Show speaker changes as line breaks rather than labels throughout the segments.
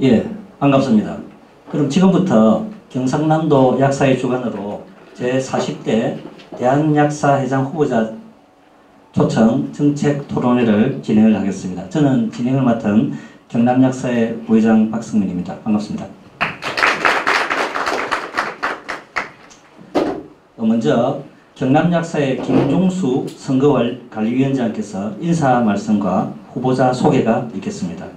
예, 반갑습니다. 그럼 지금부터 경상남도 약사회 주관으로 제40대 대한약사회장 후보자 초청 정책 토론회를 진행을 하겠습니다. 저는 진행을 맡은 경남약사회 부회장 박승민입니다. 반갑습니다. 먼저 경남약사회 김종수 선거관리위원장께서 인사 말씀과 후보자 소개가 있겠습니다.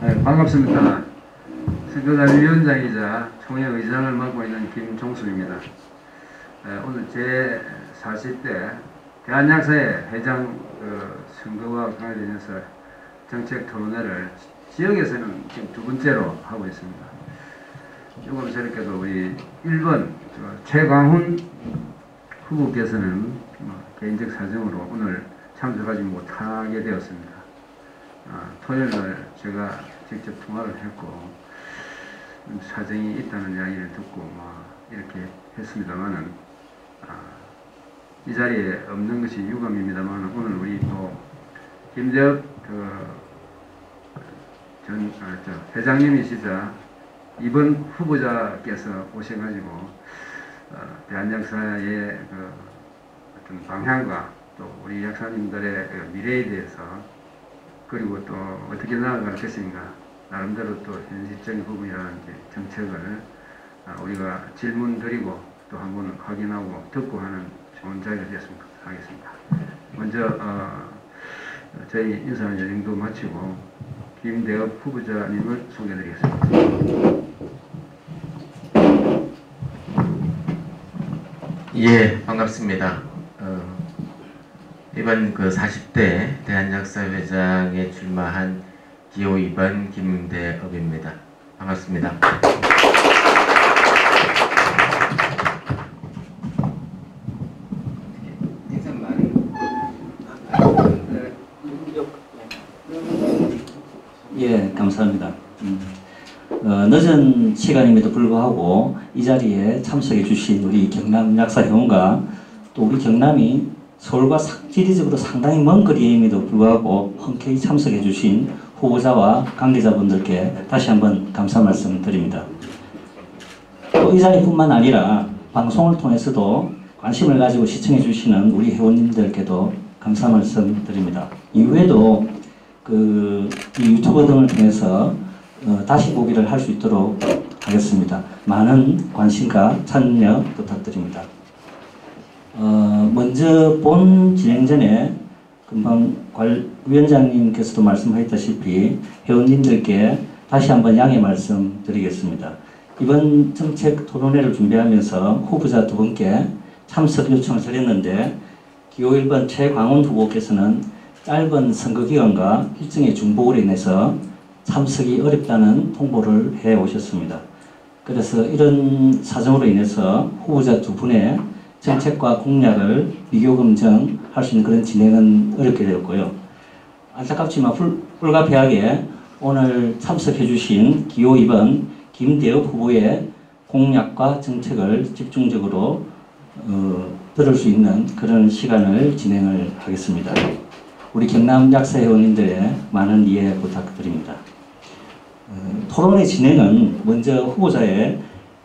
네, 반갑습니다. 선거관리위원장이자 총회의장을 맡고 있는 김종수입니다. 오늘 제40대 대한약사회 회장 선거와 관련해서 정책 토론회를 지역에서는 지금 두 번째로 하고 있습니다. 조금 저렇게도 우리 1번 최광훈 후보께서는 개인적 사정으로 오늘 참석하지 못하게 되었습니다. 토요일날 제가 직접 통화를 했고 사정이 있다는 이야기를 듣고 이렇게 했습니다만은 이 자리에 없는 것이 유감입니다만 오늘 우리 또 김대엽 회장님이시자 이번 후보자께서 오셔가지고 대한약사의 어떤 방향과 또 우리 약사님들의 미래에 대해서 그리고 또 어떻게 나아갈 것인가 나름대로 또 현실적인 부분이라는 정책을 우리가 질문 드리고 또 한번 확인하고 듣고 하는 좋은 자리가 되었으면 하겠습니다. 먼저 저희 인사 여행도 마치고 김대엽 후보자님을 소개해드리겠습니다.
예, 반갑습니다. 이번 40대 대한약사회장에 출마한 기호 2번 김대엽입니다. 반갑습니다.
예, 감사합니다. 늦은 시간임에도 불구하고 이 자리에 참석해 주신 우리 경남약사회원과 또 우리 경남이 서울과 지리적으로 상당히 먼 거리임에도 불구하고 흔쾌히 참석해 주신 후보자와 관계자분들께 다시 한번 감사 말씀 드립니다. 또 이 자리뿐만 아니라 방송을 통해서도 관심을 가지고 시청해 주시는 우리 회원님들께도 감사 말씀 드립니다. 이후에도 이 유튜브 등을 통해서 다시 보기를 할 수 있도록 하겠습니다. 많은 관심과 참여 부탁드립니다. 먼저 본 진행 전에 금방 위원장님께서도 말씀하셨다시피 회원님들께 다시 한번 양해 말씀드리겠습니다. 이번 정책 토론회를 준비하면서 후보자 두 분께 참석 요청을 드렸는데 기호 1번 최광훈 후보께서는 짧은 선거기간과 일정의 중복으로 인해서 참석이 어렵다는 통보를 해 오셨습니다. 그래서 이런 사정으로 인해서 후보자 두 분의 정책과 공약을 비교 검증할 수 있는 그런 진행은 어렵게 되었고요. 안타깝지만 불가피하게 오늘 참석해 주신 기호 2번 김대엽 후보의 공약과 정책을 집중적으로 들을 수 있는 그런 시간을 진행을 하겠습니다. 우리 경남약사회원님들의 많은 이해 부탁드립니다. 토론의 진행은 먼저 후보자의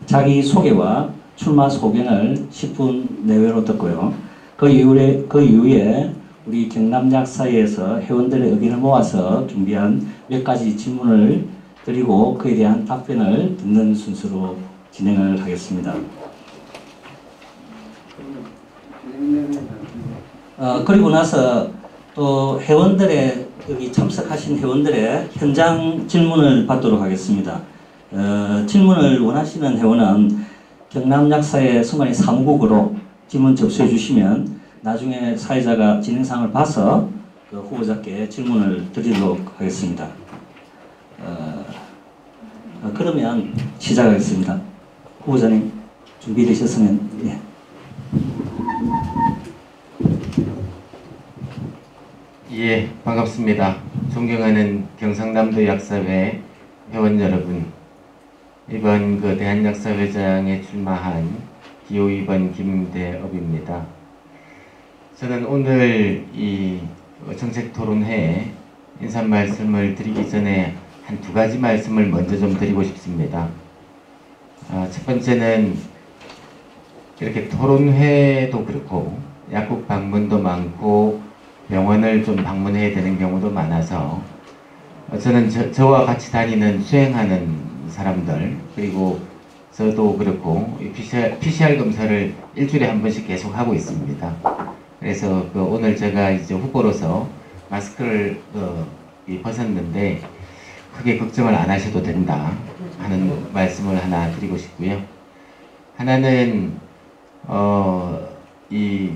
자기소개와 출마 소견을 10분 내외로 듣고요. 그 이후에 우리 경남약사회에서 회원들의 의견을 모아서 준비한 몇 가지 질문을 드리고 그에 대한 답변을 듣는 순서로 진행을 하겠습니다. 그리고 나서 또 회원들의 여기 참석하신 회원들의 현장 질문을 받도록 하겠습니다. 질문을 원하시는 회원은 경남약사회 선관위 사무국으로 질문 접수해 주시면 나중에 사회자가 진행상을 봐서 그 후보자께 질문을 드리도록 하겠습니다. 그러면 시작하겠습니다. 후보자님 준비되셨으면 예.
예, 반갑습니다. 존경하는 경상남도 약사회 회원 여러분, 이번 대한약사회장에 출마한 기호 2번 김대엽입니다. 저는 오늘 이 정책 토론회에 인사 말씀을 드리기 전에 한 두 가지 말씀을 먼저 좀 드리고 싶습니다. 첫 번째는 이렇게 토론회도 그렇고 약국 방문도 많고 병원을 좀 방문해야 되는 경우도 많아서 저는 저와 같이 다니는 수행하는 사람들 그리고 저도 그렇고 PCR 검사를 일주일에 한 번씩 계속 하고 있습니다. 그래서 오늘 제가 이제 후보로서 마스크를 벗었는데 크게 걱정을 안 하셔도 된다 하는 말씀을 하나 드리고 싶고요. 하나는 이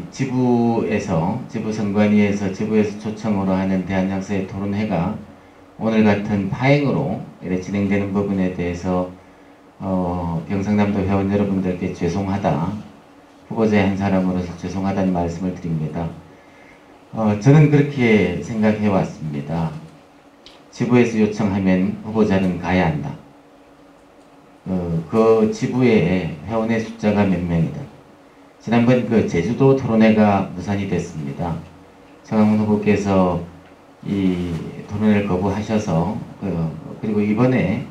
지부선관위에서 지부에서 초청으로 하는 대한약사회 토론회가 오늘 같은 파행으로 이렇게 진행되는 부분에 대해서 경상남도 회원 여러분들께 죄송하다, 후보자의 한 사람으로서 죄송하다는 말씀을 드립니다. 저는 그렇게 생각해 왔습니다. 지부에서 요청하면 후보자는 가야 한다. 그 지부의 회원의 숫자가 몇 명이든 지난번 제주도 토론회가 무산이 됐습니다. 정황훈 후보께서 이 토론회를 거부하셔서 그리고 이번에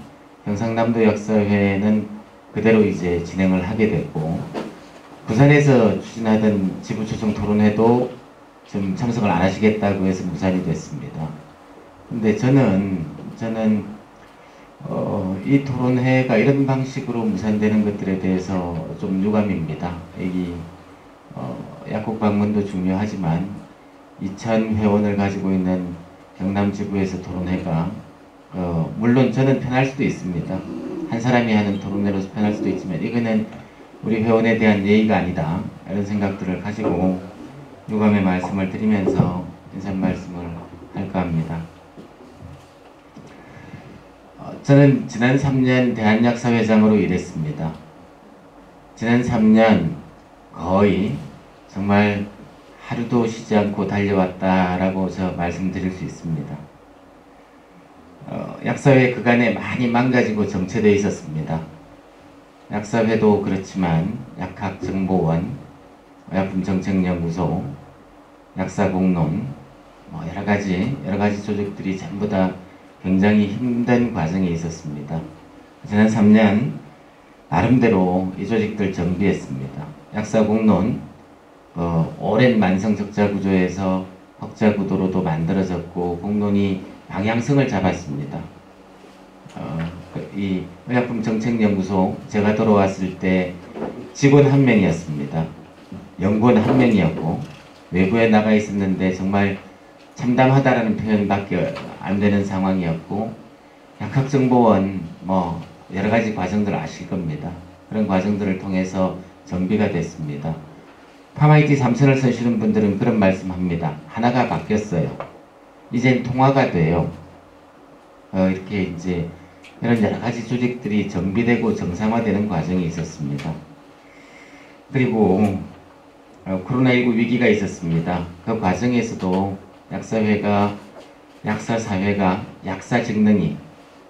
경상남도 약사회는 그대로 이제 진행을 하게 됐고 부산에서 추진하던 지부 초청 토론회도 좀 참석을 안 하시겠다고 해서 무산이 됐습니다. 근데 저는 이 토론회가 이런 방식으로 무산되는 것들에 대해서 좀 유감입니다. 이 약국 방문도 중요하지만 2,000 회원을 가지고 있는 경남 지부에서 토론회가 물론 저는 편할 수도 있습니다. 한 사람이 하는 토론회로서 편할 수도 있지만 이거는 우리 회원에 대한 예의가 아니다 이런 생각들을 가지고 유감의 말씀을 드리면서 인사 말씀을 할까 합니다. 저는 지난 3년 대한약사회장으로 일했습니다. 지난 3년 거의 정말 하루도 쉬지 않고 달려왔다라고 저 말씀드릴 수 있습니다. 약사회 그간에 많이 망가지고 정체되어 있었습니다. 약사회도 그렇지만 약학정보원, 의약품정책연구소, 약사공론, 여러 가지 조직들이 전부 다 굉장히 힘든 과정이 있었습니다. 지난 3년 나름대로 이 조직들 정비했습니다. 약사공론 오랜 만성 적자 구조에서 흑자 구도로도 만들어졌고 공론이 방향성을 잡았습니다. 이 의약품정책연구소 제가 들어왔을 때 직원 1명이었습니다. 연구원 1명이었고 외부에 나가 있었는데 정말 참담하다라는 표현밖에 안 되는 상황이었고 약학정보원 여러 가지 과정들을 아실 겁니다. 그런 과정들을 통해서 정비가 됐습니다. 파마이티 3선을 쓰시는 분들은 그런 말씀합니다. 하나가 바뀌었어요. 이젠 통화가 돼요. 이렇게 이제 이런 여러 가지 조직들이 정비되고 정상화되는 과정이 있었습니다. 그리고 코로나19 위기가 있었습니다. 그 과정에서도 약사회가 약사사회가 약사 직능이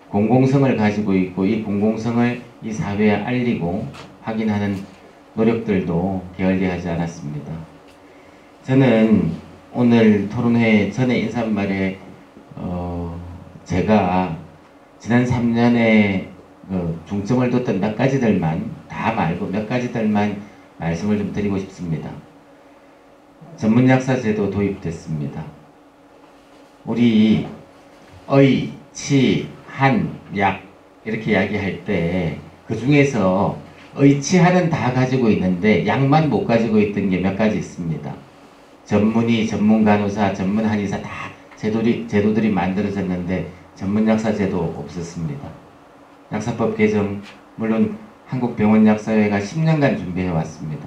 공공성을 가지고 있고 이 공공성을 이 사회에 알리고 확인하는 노력들도 게을리하지 않았습니다. 저는 오늘 토론회 전에 인사말에 제가 지난 3년에 중점을 뒀던 몇 가지들만 다 말고 몇 가지들만 말씀을 좀 드리고 싶습니다. 전문약사제도 도입됐습니다. 우리 의, 치, 한, 약 이렇게 이야기할 때 그 중에서 의치하는 다 가지고 있는데 약만 못 가지고 있던 게 몇 가지 있습니다. 전문의, 전문간호사, 전문한의사 다 제도들이 만들어졌는데 전문약사제도 없었습니다. 약사법 개정 물론 한국병원약사회가 10년간 준비해 왔습니다.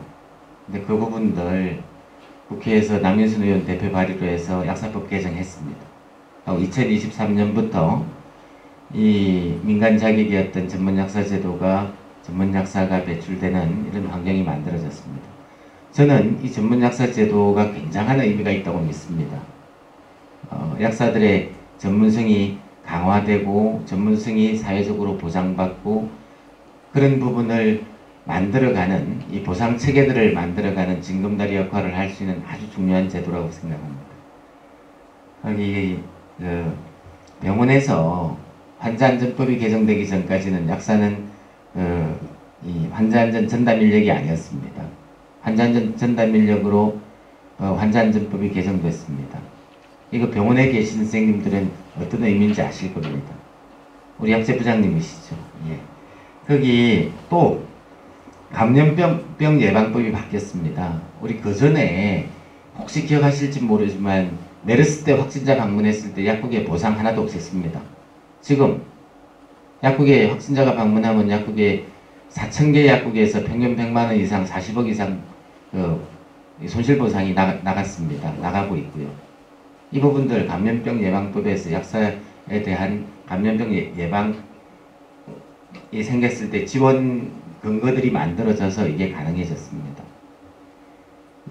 근데 그 부분들 국회에서 남인순 의원 대표 발의로 해서 약사법 개정했습니다. 2023년부터 이 민간 자격이었던 전문약사제도가 전문약사가 배출되는 이런 환경이 만들어졌습니다. 저는 이 전문약사제도가 굉장한 의미가 있다고 믿습니다. 약사들의 전문성이 강화되고 전문성이 사회적으로 보장받고 그런 부분을 만들어가는 이 보상 체계들을 만들어가는 징검다리 역할을 할 수 있는 아주 중요한 제도라고 생각합니다. 여기 병원에서 환자안전법이 개정되기 전까지는 약사는 이 환자안전 전담 인력이 아니었습니다. 환자안전 전담 인력으로 환자안전법이 개정됐습니다. 이거 병원에 계신 선생님들은 어떤 의미인지 아실 겁니다. 우리 약재부장님이시죠. 예. 거기 또 감염병 예방법이 바뀌었습니다. 우리 그 전에 혹시 기억하실지 모르지만 메르스 때 확진자 방문했을 때 약국에 보상 하나도 없었습니다. 지금 약국에 확진자가 방문하면 약국에 4,000개 약국에서 평균 100만 원 이상 40억 이상 손실보상이 나갔습니다. 나가고 있고요. 이 부분들 감염병 예방법에서 약사에 대한 감염병 예방이 생겼을 때 지원 근거들이 만들어져서 이게 가능해졌습니다.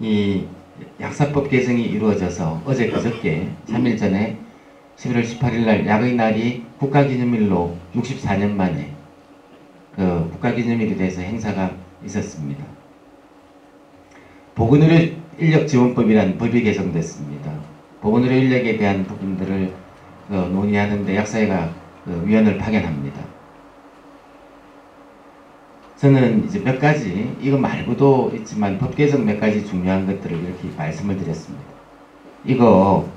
이 약사법 개정이 이루어져서 어제 그저께 3일 전에 11월 18일 날 약의 날이 국가기념일로 64년 만에 그 국가기념일이 돼서 행사가 있었습니다. 보건의료 인력지원법이라는 법이 개정됐습니다. 보건의료 인력에 대한 부분들을 논의하는데 약사회가 위원을 파견합니다. 저는 이제 몇 가지 이거 말고도 있지만 법 개정 몇 가지 중요한 것들을 이렇게 말씀을 드렸습니다. 이거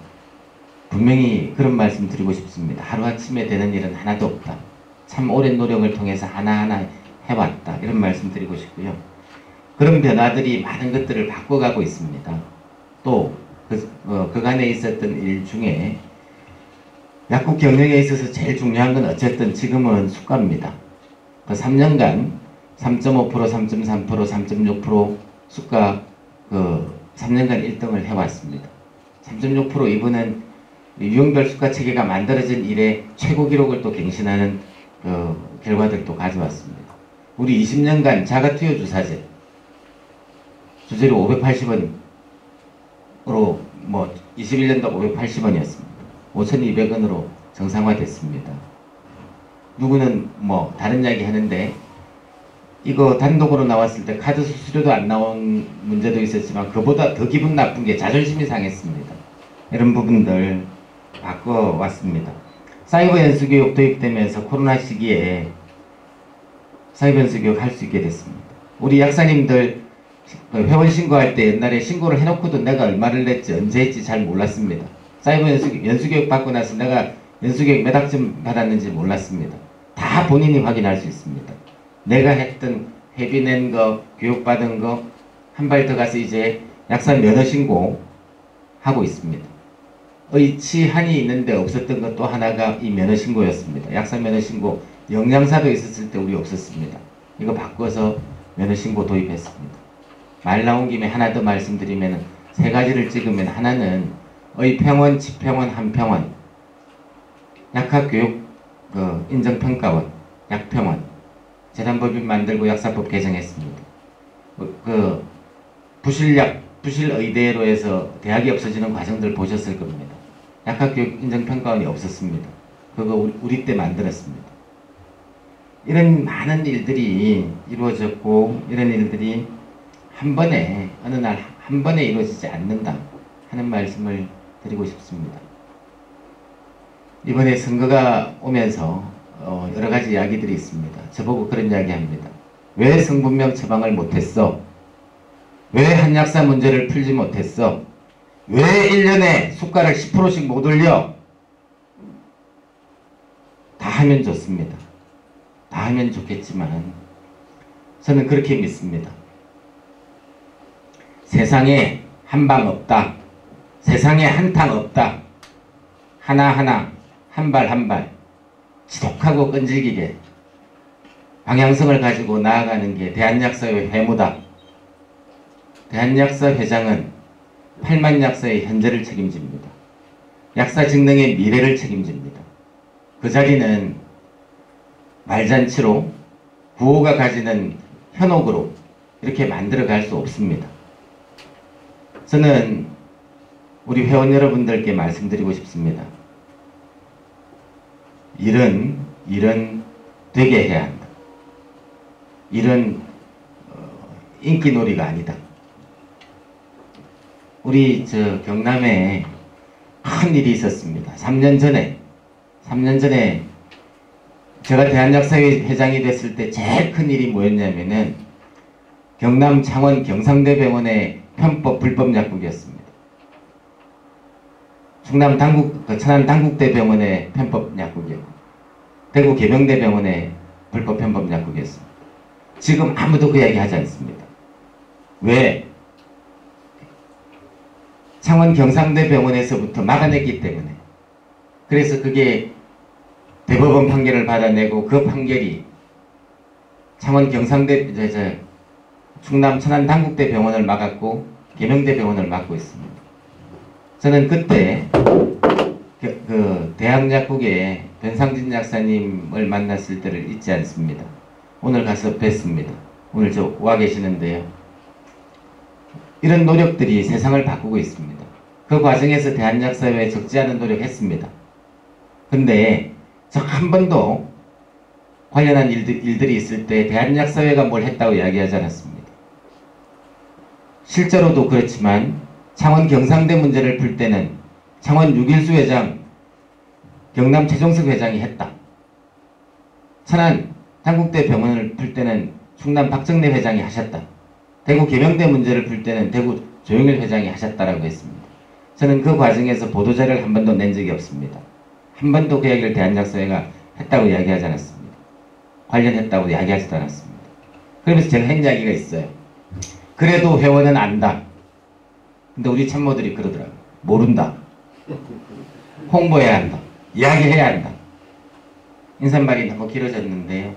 분명히 그런 말씀 드리고 싶습니다. 하루아침에 되는 일은 하나도 없다. 참 오랜 노력을 통해서 하나하나 해왔다. 이런 말씀 드리고 싶고요. 그런 변화들이 많은 것들을 바꿔가고 있습니다. 또 그간에 있었던 일 중에 약국 경영에 있어서 제일 중요한 건 어쨌든 지금은 수가입니다. 그 3년간 3.5%, 3.3%, 3.6% 수가 3년간 1등을 해왔습니다. 3.6% 이번은 유형별 수가 체계가 만들어진 이래 최고 기록을 또 갱신하는 결과들도 가져왔습니다. 우리 20년간 자가투여 주사제 주제로 580원으로 21년도 580원이었습니다. 5,200원으로 정상화됐습니다. 누구는 다른 이야기 하는데 이거 단독으로 나왔을 때 카드 수수료도 안 나온 문제도 있었지만 그보다 더 기분 나쁜 게 자존심이 상했습니다. 이런 부분들 바꿔왔습니다. 사이버 연수교육 도입되면서 코로나 시기에 사이버 연수교육 할 수 있게 됐습니다. 우리 약사님들 회원 신고할 때 옛날에 신고를 해놓고도 내가 얼마를 냈지 언제 했지 잘 몰랐습니다. 사이버 연수교육 받고 나서 내가 연수교육 몇 학점 받았는지 몰랐습니다. 다 본인이 확인할 수 있습니다. 내가 했던 회비 낸 거, 교육받은 거 한 발 더 가서 이제 약사 면허 신고 하고 있습니다. 의치한이 있는데 없었던 것 또 하나가 이 면허 신고였습니다. 약사 면허 신고 영양사도 있었을 때 우리 없었습니다. 이거 바꿔서 면허 신고 도입했습니다. 말 나온 김에 하나 더 말씀드리면 세 가지를 찍으면 하나는 의평원, 치평원, 한평원, 약학교육 인정평가원, 약평원 재단법인 만들고 약사법 개정했습니다. 부실의대로 해서 대학이 없어지는 과정들 보셨을 겁니다. 약학교육 인정평가원이 없었습니다. 그거 우리 때 만들었습니다. 이런 많은 일들이 이루어졌고 이런 일들이 한 번에 어느 날 한 번에 이루어지지 않는다 하는 말씀을 드리고 싶습니다. 이번에 선거가 오면서 여러 가지 이야기들이 있습니다. 저보고 그런 이야기 합니다. 왜 성분명 처방을 못했어? 왜 한약사 문제를 풀지 못했어? 왜 1년에 수가를 10%씩 못 올려? 다 하면 좋습니다. 다 하면 좋겠지만 저는 그렇게 믿습니다. 세상에 한 방 없다. 세상에 한탕 없다. 하나하나 한 발 한 발 지독하고 끈질기게 방향성을 가지고 나아가는 게 대한약사회 회무다. 대한약사 회장은 8만 약사의 현재를 책임집니다. 약사 직능의 미래를 책임집니다. 그 자리는 말잔치로 구호가 가지는 현혹으로 이렇게 만들어 갈 수 없습니다. 저는 우리 회원 여러분들께 말씀드리고 싶습니다. 일은 되게 해야 한다. 일은 인기놀이가 아니다. 우리 저 경남에 큰 일이 있었습니다. 3년 전에 제가 대한약사회 회장이 됐을 때 제일 큰 일이 뭐였냐면은 경남 창원 경상대병원의 편법 불법 약국이었습니다. 충남 천안 당국대병원의 편법 약국이었고 대구 계명대병원의 불법 편법 약국이었습니다. 지금 아무도 그 이야기 하지 않습니다. 왜? 창원 경상대병원에서부터 막아냈기 때문에. 그래서 그게 대법원 판결을 받아내고 그 판결이 창원 충남 천안 당국대병원을 막았고 계명대병원을 막고 있습니다. 저는 그때 그 대학약국의 변상진 약사님을 만났을 때를 잊지 않습니다. 오늘 가서 뵀습니다. 오늘 저 와 계시는데요. 이런 노력들이 세상을 바꾸고 있습니다. 그 과정에서 대한약사회에 적지 않은 노력했습니다. 근데 저 한 번도 관련한 일들이 있을 때 대한약사회가 뭘 했다고 이야기하지 않았습니다. 실제로도 그렇지만 창원 경상대 문제를 풀 때는 창원 유길수 회장, 경남 최종석 회장이 했다. 천안 당국대 병원을 풀 때는 충남 박정래 회장이 하셨다. 대구 계명대 문제를 풀 때는 대구 조영일 회장이 하셨다라고 했습니다. 저는 그 과정에서 보도자료를 한 번도 낸 적이 없습니다. 한 번도 그 이야기를 대한약사회가 했다고 이야기하지 않았습니다. 관련했다고 이야기하지도 않았습니다. 그러면서 제가 한 이야기가 있어요. 그래도 회원은 안다. 근데 우리 참모들이 그러더라고요. 모른다. 홍보해야 한다. 이야기해야 한다. 인사말이 너무 길어졌는데요.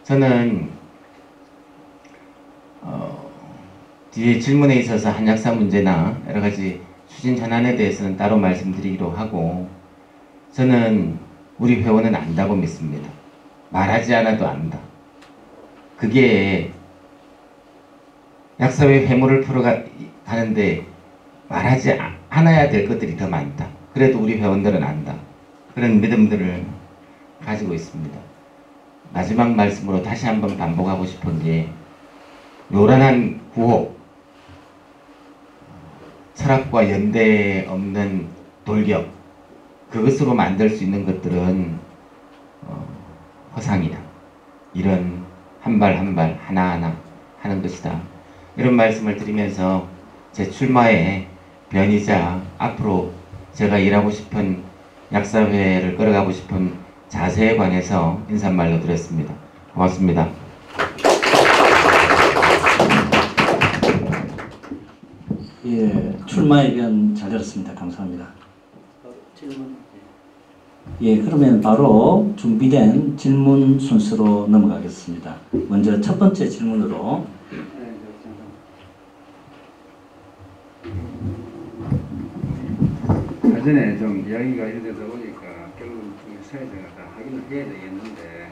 저는 뒤에 질문에 있어서 한약사 문제나 여러가지 추진 현안에 대해서는 따로 말씀드리기로 하고, 저는 우리 회원은 안다고 믿습니다. 말하지 않아도 안다. 그게 약사회 회무를 풀어가는데 말하지 않아야 될 것들이 더 많다. 그래도 우리 회원들은 안다. 그런 믿음들을 가지고 있습니다. 마지막 말씀으로 다시 한번 반복하고 싶은 게, 요란한 구호, 철학과 연대 없는 돌격, 그것으로 만들 수 있는 것들은 허상이다. 이런 한 발 한 발 하나하나 하는 것이다. 이런 말씀을 드리면서 제 출마의 변이자 앞으로 제가 일하고 싶은 약사회를 끌어가고 싶은 자세에 관해서 인사말로 드렸습니다. 고맙습니다.
예, 출마의 변 잘 들었습니다. 감사합니다. 질문. 예, 그러면 바로 준비된 질문 순서로 넘어가겠습니다. 먼저 첫 번째 질문으로
사전에 좀 이야기가 이루어져 보니까 결국 사회자가 다 확인을 해야 되겠는데,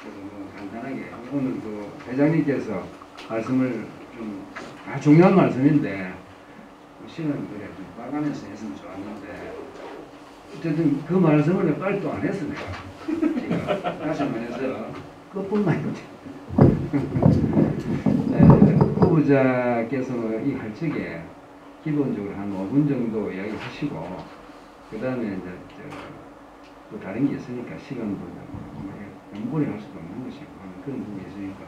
뭐 간단하게 오늘 그 회장님께서 말씀을 좀 중요한 말씀인데 시간을 그래 좀 빠가면서 했으면 좋았는데, 어쨌든 그 말씀을 빨리 또 안 했어 내가. 제가 다시 말해서 끝뿐만 네, 후보자께서 이 할 적에 기본적으로 한 5분 정도 이야기하시고, 그 다음에 이제 또 다른 게 있으니까 시간도 연구를 할 수도 없는 것이고 그런 부분이 있으니까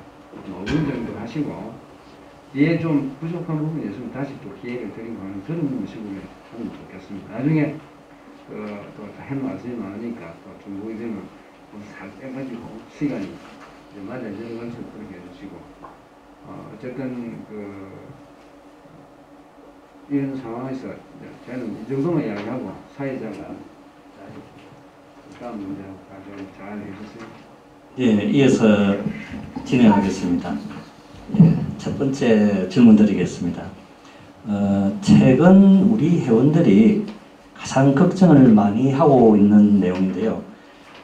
5분 정도 하시고, 뒤에 좀 부족한 부분이 있으면 다시 또 기회를 드리고 하는 그런 식으로 하면 좋겠습니다. 나중에 또 한 말씀이 많으니까 또 중복이 되면 살 빼가지고 시간이 이제 맞아지는 것을 그렇게 해주시고, 어쨌든 이런 상황에서 저는 이 정도만 이야기하고 사회자가 다음 문제하고 잘 해주세요.
예, 이어서 진행하겠습니다. 예, 첫 번째 질문 드리겠습니다. 최근 우리 회원들이 가장 걱정을 많이 하고 있는 내용인데요.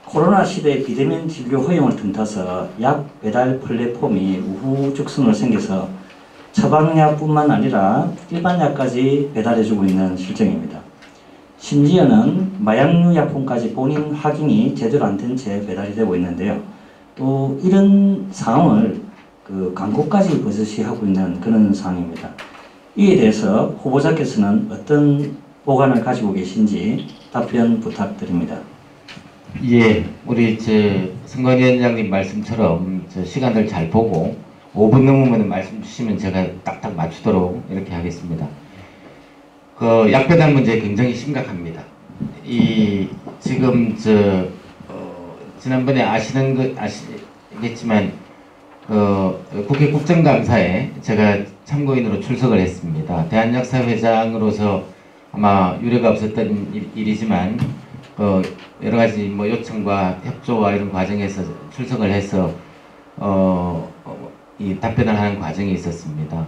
코로나 시대에 비대면 진료 허용을 틈타서 약 배달 플랫폼이 우후죽순으로 생겨서 처방약뿐만 아니라 일반 약까지 배달해주고 있는 실정입니다. 심지어는 마약류 약품까지 본인 확인이 제대로 안 된 채 배달이 되고 있는데요. 또 이런 상황을 그 광고까지 버젓이 하고 있는 그런 상황입니다. 이에 대해서 후보자께서는 어떤 보관을 가지고 계신지 답변 부탁드립니다.
예, 우리 선관위원장님 말씀처럼 시간을 잘 보고 5분 넘으면 말씀 주시면 제가 딱딱 맞추도록 이렇게 하겠습니다. 그 약배달 문제 굉장히 심각합니다. 지금 지난번에 아시겠지만 국회 국정감사에 제가 참고인으로 출석을 했습니다. 대한약사회장으로서 아마 유례가 없었던 일이지만 여러 가지 요청과 협조와 이런 과정에서 출석을 해서 이 답변을 하는 과정이 있었습니다.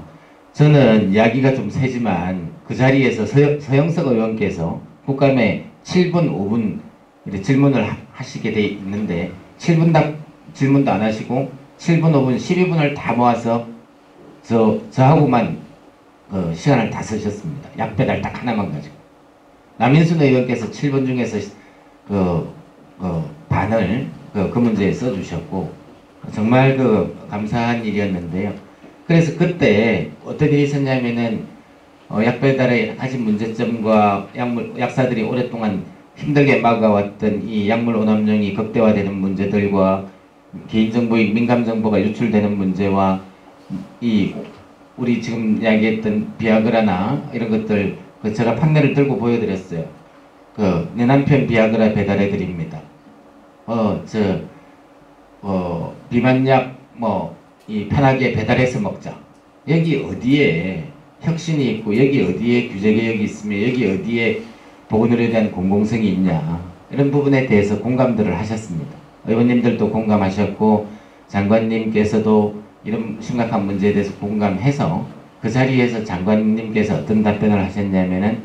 저는 이야기가 좀 세지만 그 자리에서 서영석 의원께서 국감에 7분, 5분 질문을 하시게 돼 있는데 7분 질문도 안 하시고 7분, 5분, 12분을 다 모아서 저하고만 시간을 다 쓰셨습니다. 약배달 딱 하나만 가지고. 남인순 의원께서 7분 중에서 반을 그 문제에 써주셨고 정말 감사한 일이었는데요. 그래서 그때 어떤 일이 있었냐면은 약배달의 가진 문제점과 약사들이 오랫동안 힘들게 막아왔던 이 약물 오남용이 극대화되는 문제들과 개인정보의 민감정보가 유출되는 문제와 우리 지금 이야기했던 비아그라나 이런 것들 제가 판넬을 들고 보여드렸어요. 내 남편 비아그라 배달해드립니다. 비만약 편하게 배달해서 먹자. 여기 어디에 혁신이 있고 여기 어디에 규제개혁이 있으며 여기 어디에 보건의료에 대한 공공성이 있냐 이런 부분에 대해서 공감들을 하셨습니다. 의원님들도 공감하셨고 장관님께서도 이런 심각한 문제에 대해서 공감해서 그 자리에서 장관님께서 어떤 답변을 하셨냐면은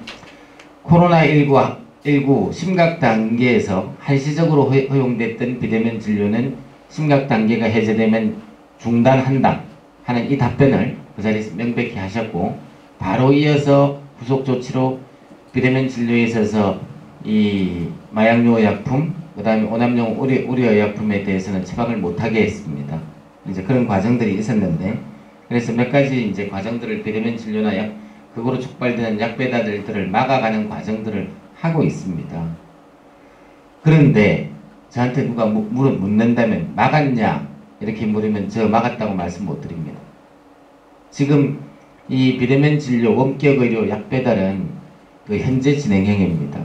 코로나19 심각 단계에서 한시적으로 허용됐던 비대면 진료는 심각 단계가 해제되면 중단한다 하는 이 답변을 그 자리에서 명백히 하셨고 바로 이어서 후속 조치로 비대면 진료에 있어서 이 마약류 약품 그 다음에 오남용 의료약품에 대해서는 처방을 못하게 했습니다. 이제 그런 과정들이 있었는데 그래서 몇 가지 이제 과정들을 비대면 진료나 그거로 촉발되는 약배달들을 막아가는 과정들을 하고 있습니다. 그런데 저한테 누가 묻는다면 막았냐 이렇게 물으면 저 막았다고 말씀 못 드립니다. 지금 이 비대면 진료 원격 의료 약배달은 현재 진행형입니다.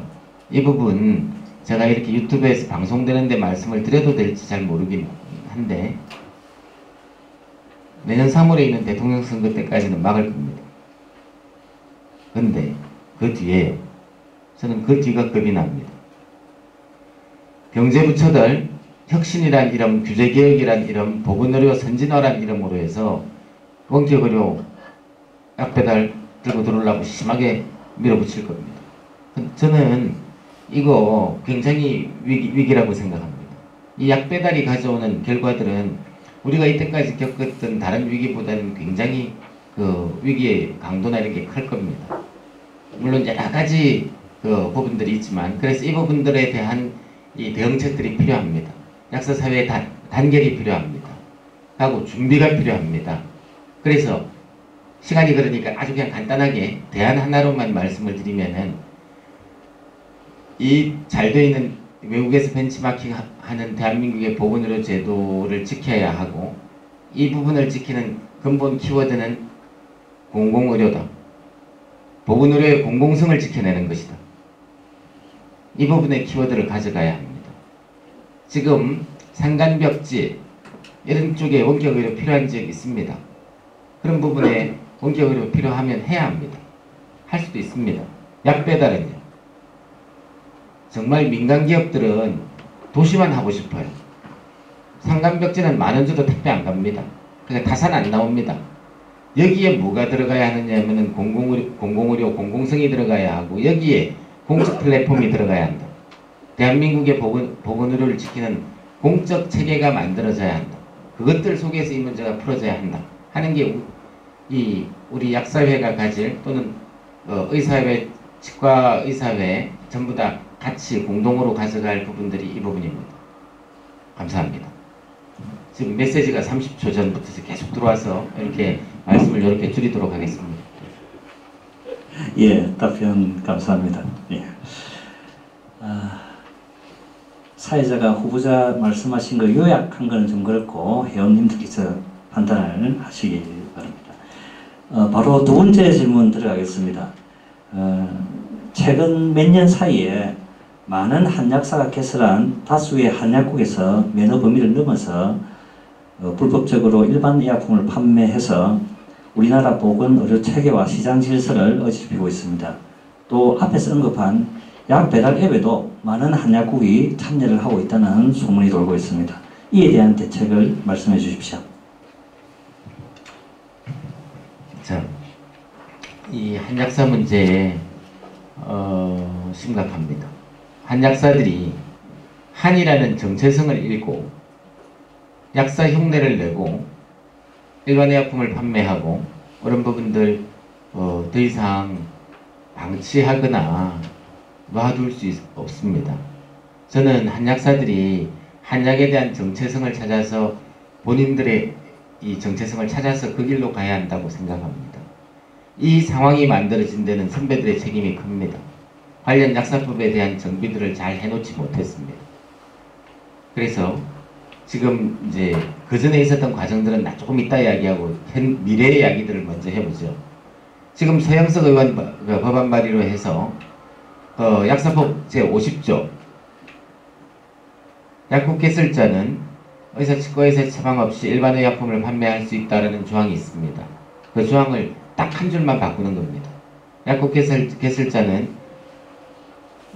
이 부분 제가 이렇게 유튜브에서 방송되는데 말씀을 드려도 될지 잘 모르긴 한데 내년 3월에 있는 대통령 선거 때까지는 막을 겁니다. 근데 그 뒤에 저는 그 뒤가 겁이 납니다. 경제부처들 혁신이란 이름, 규제개혁이란 이름, 보건의료 선진화란 이름으로 해서 원격의료 약배달 들고 들어오려고 심하게 밀어붙일 겁니다. 저는 이거 굉장히 위기라고 생각합니다. 이 약배달이 가져오는 결과들은 우리가 이때까지 겪었던 다른 위기보다는 굉장히 위기의 강도나 이런 게 클 겁니다. 물론 여러 가지 부분들이 있지만 그래서 이 부분들에 대한 이 대응책들이 필요합니다. 약사사회의 단결이 필요합니다. 하고 준비가 필요합니다. 그래서 시간이 그러니까 아주 그냥 간단하게 대안 하나로만 말씀을 드리면은 이 잘 되어 있는 외국에서 벤치마킹 하는 대한민국의 보건의료 제도를 지켜야 하고 이 부분을 지키는 근본 키워드는 공공의료다. 보건의료의 공공성을 지켜내는 것이다. 이 부분의 키워드를 가져가야 합니다. 지금 산간벽지 이런 쪽에 원격의료 필요한 지역이 있습니다. 그런 부분에 원격의료 필요하면 해야 합니다. 할 수도 있습니다. 약배달은요. 정말 민간기업들은 도시만 하고 싶어요. 산간벽지는 10,000원 줘도 택배 안 갑니다. 그러니까 타산 안 나옵니다. 여기에 뭐가 들어가야 하느냐면은 공공의료, 공공성이 들어가야 하고 여기에 공적 플랫폼이 들어가야 한다. 대한민국의 보건의료를 지키는 공적 체계가 만들어져야 한다. 그것들 속에서 이 문제가 풀어져야 한다. 하는 게 우리 약사회가 가질 또는 의사회, 치과의사회 전부 다 같이 공동으로 가져갈 부분들이 이 부분입니다. 감사합니다. 지금 메시지가 30초 전부터 계속 들어와서 이렇게 말씀을 이렇게 줄이도록 하겠습니다.
예, 답변 감사합니다. 예. 사회자가 후보자 말씀하신 거 요약한 거는 좀 그렇고 회원님들께서 판단을 하시기 바랍니다. 바로 두 번째 질문 들어가겠습니다. 최근 몇 년 사이에 많은 한약사가 개설한 다수의 한약국에서 면허 범위를 넘어서 불법적으로 일반 의약품을 판매해서 우리나라 보건의료 체계와 시장 질서를 어지럽히고 있습니다. 또 앞에서 언급한 약 배달 앱에도 많은 한약국이 참여를 하고 있다는 소문이 돌고 있습니다. 이에 대한 대책을 말씀해 주십시오.
자, 이 한약사 문제 심각합니다. 한약사들이 한이라는 정체성을 잃고 약사 흉내를 내고 일반 의약품을 판매하고 그런 부분들 더 이상 방치하거나 놔둘 수 없습니다. 저는 한약사들이 한약에 대한 정체성을 찾아서 본인들의 이 정체성을 찾아서 그 길로 가야 한다고 생각합니다. 이 상황이 만들어진 데는 선배들의 책임이 큽니다. 관련 약사법에 대한 정비들을 잘 해놓지 못했습니다. 그래서 지금 이제 그 전에 있었던 과정들은 나 조금 이따 이야기하고 미래의 이야기들을 먼저 해보죠. 지금 서영석 의원 법안 발의로 해서 약사법 제50조 약국 개설자는 의사치과에서 처방 없이 일반 의약품을 판매할 수 있다는 조항이 있습니다. 그 조항을 딱 한 줄만 바꾸는 겁니다. 약국 개설자는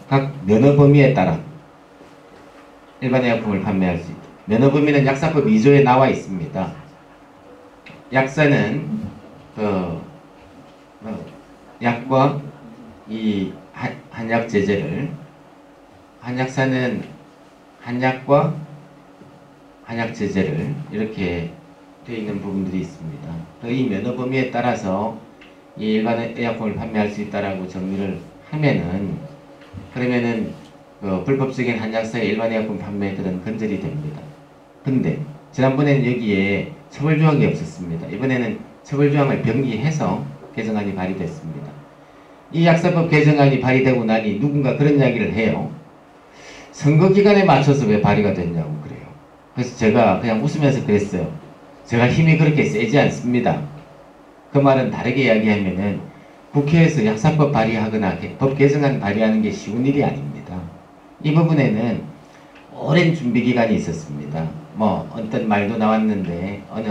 각 면허 범위에 따라 일반 의약품을 판매할 수 있다. 면허 범위는 약사법 2조에 나와 있습니다. 약사는 약과 이 한약 제제를 한약사는 한약과 한약 제제를 이렇게 되어 있는 부분들이 있습니다. 이 면허 범위에 따라서 이 일반 의약품을 판매할 수 있다라고 정리를 하면은 그러면은 불법적인 한약사의 일반 의약품 판매들은 근절이 됩니다. 근데 지난번에는 여기에 처벌조항이 없었습니다. 이번에는 처벌조항을 병기해서 개정안이 발의됐습니다. 이 약사법 개정안이 발의되고 나니 누군가 그런 이야기를 해요. 선거 기간에 맞춰서 왜 발의가 됐냐고 그래요. 그래서 제가 그냥 웃으면서 그랬어요. 제가 힘이 그렇게 세지 않습니다. 그 말은 다르게 이야기하면은 국회에서 약사법 발의하거나 법 개정안 발의하는 게 쉬운 일이 아닙니다. 이 부분에는 오랜 준비 기간이 있었습니다. 어떤 말도 나왔는데 어느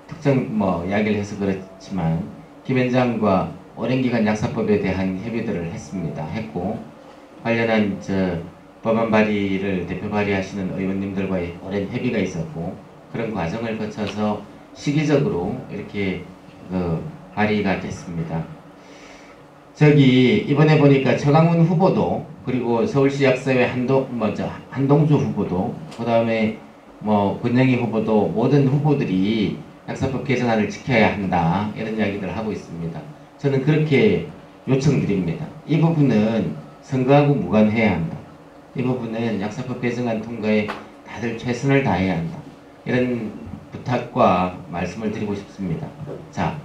특정 이야기를 해서 그렇지만 김현장과 오랜 기간 약사법에 대한 협의들을 했고 관련한 법안 발의를 대표 발의하시는 의원님들과의 오랜 협의가 있었고 그런 과정을 거쳐서 시기적으로 이렇게 발의가 됐습니다. 이번에 보니까 최강훈 후보도 그리고 서울시 약사회 한동주 후보도 그 다음에 권영희 후보도 모든 후보들이 약사법 개정안을 지켜야 한다 이런 이야기들을 하고 있습니다. 저는 그렇게 요청드립니다. 이 부분은 선거하고 무관해야 한다. 이 부분은 약사법 개정안 통과에 다들 최선을 다해야 한다. 이런 부탁과 말씀을 드리고 싶습니다. 자,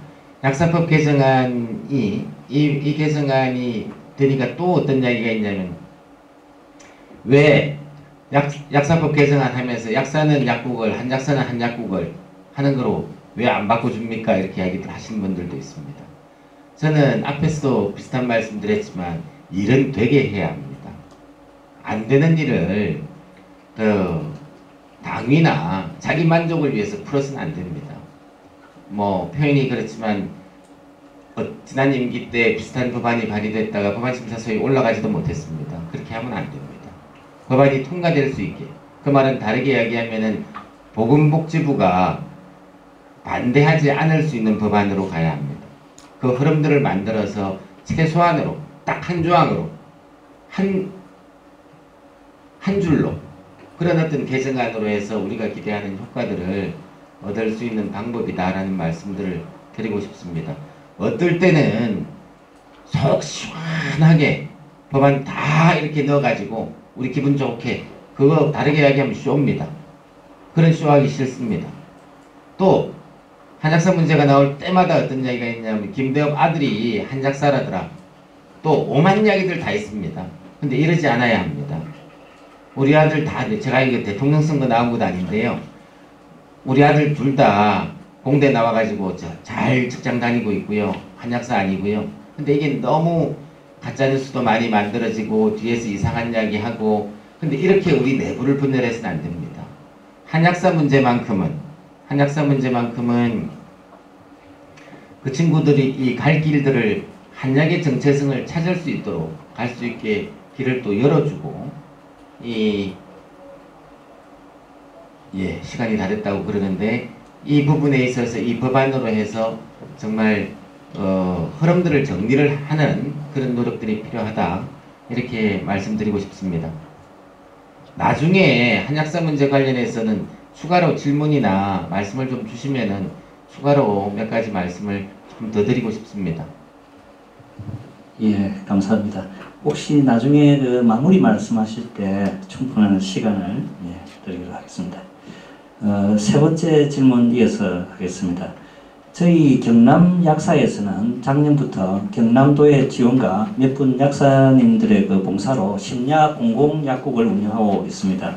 약사법 개정안이 이 개정안이 되니까 또 어떤 이야기가 있냐면 왜 약사법 개정안 하면서 약사는 약국을 한약사는 한약국을 하는 거로 왜 안 바꿔줍니까? 이렇게 이야기들 하시는 분들도 있습니다. 저는 앞에서도 비슷한 말씀 드렸지만 일은 되게 해야 합니다. 안 되는 일을 당위나 자기 만족을 위해서 풀어서는 안 됩니다. 표현이 그렇지만 지난 임기 때 비슷한 법안이 발의됐다가 법안심사소에 올라가지도 못했습니다. 그렇게 하면 안 됩니다. 법안이 통과될 수 있게 그 말은 다르게 이야기하면은 보건복지부가 반대하지 않을 수 있는 법안으로 가야 합니다. 그 흐름들을 만들어서 최소한으로 딱 한 조항으로 한 줄로 그런 어떤 개정안으로 해서 우리가 기대하는 효과들을 얻을 수 있는 방법이다라는 말씀들을 드리고 싶습니다. 어떨 때는 속 시원하게 법안 다 이렇게 넣어가지고 우리 기분 좋게 그거 다르게 이야기하면 쇼입니다. 그런 쇼하기 싫습니다. 또 한약사 문제가 나올 때마다 어떤 이야기가 있냐면 김대엽 아들이 한약사라더라. 또 오만 이야기들 다 있습니다. 근데 이러지 않아야 합니다. 우리 아들 다, 제가 이거 대통령 선거 나온 것도 아닌데요. 우리 아들 둘 다 공대 나와가지고 잘 직장 다니고 있고요. 한약사 아니고요. 근데 이게 너무 가짜뉴스도 많이 만들어지고 뒤에서 이상한 이야기 하고, 근데 이렇게 우리 내부를 분열해서는 안 됩니다. 한약사 문제만큼은 그 친구들이 이 갈 길들을 한약의 정체성을 찾을 수 있도록 갈 수 있게 길을 또 열어주고, 시간이 다 됐다고 그러는데, 이 부분에 있어서 이 법안으로 해서 정말 흐름들을 정리를 하는 그런 노력들이 필요하다, 이렇게 말씀드리고 싶습니다. 나중에 한약사 문제 관련해서는 추가로 질문이나 말씀을 좀 주시면은 추가로 몇 가지 말씀을 좀 더 드리고 싶습니다.
예, 감사합니다. 혹시 나중에 그 마무리 말씀하실 때 충분한 시간을 드리도록 하겠습니다. 세 번째 질문 이어서 하겠습니다. 저희 경남 약사에서는 작년부터 경남도의 지원과 몇 분 약사님들의 그 봉사로 심야 공공약국을 운영하고 있습니다.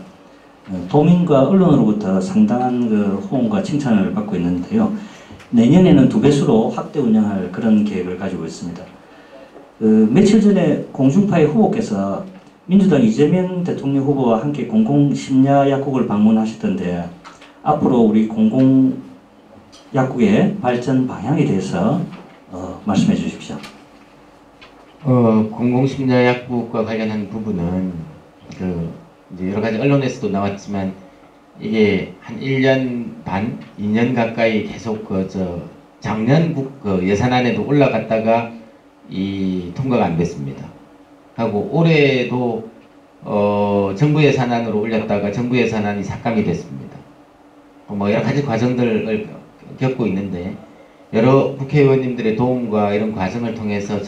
도민과 언론으로부터 상당한 그 호응과 칭찬을 받고 있는데요. 내년에는 2배수로 확대 운영할 그런 계획을 가지고 있습니다. 며칠 전에 공중파의 후보께서 민주당 이재명 대통령 후보와 함께 공공심야약국을 방문하셨던데, 앞으로 우리 공공약국의 발전 방향에 대해서 말씀해 주십시오.
공공심야약국과 관련한 부분은 이제 여러 가지 언론에서도 나왔지만, 이게 한 1년 반, 2년 가까이 계속 작년 예산안에도 올라갔다가 통과가 안 됐습니다. 하고 올해도 정부 예산안으로 올렸다가 정부 예산안이 삭감이 됐습니다. 뭐 여러 가지 과정들을 겪고 있는데, 여러 국회의원님들의 도움과 이런 과정을 통해서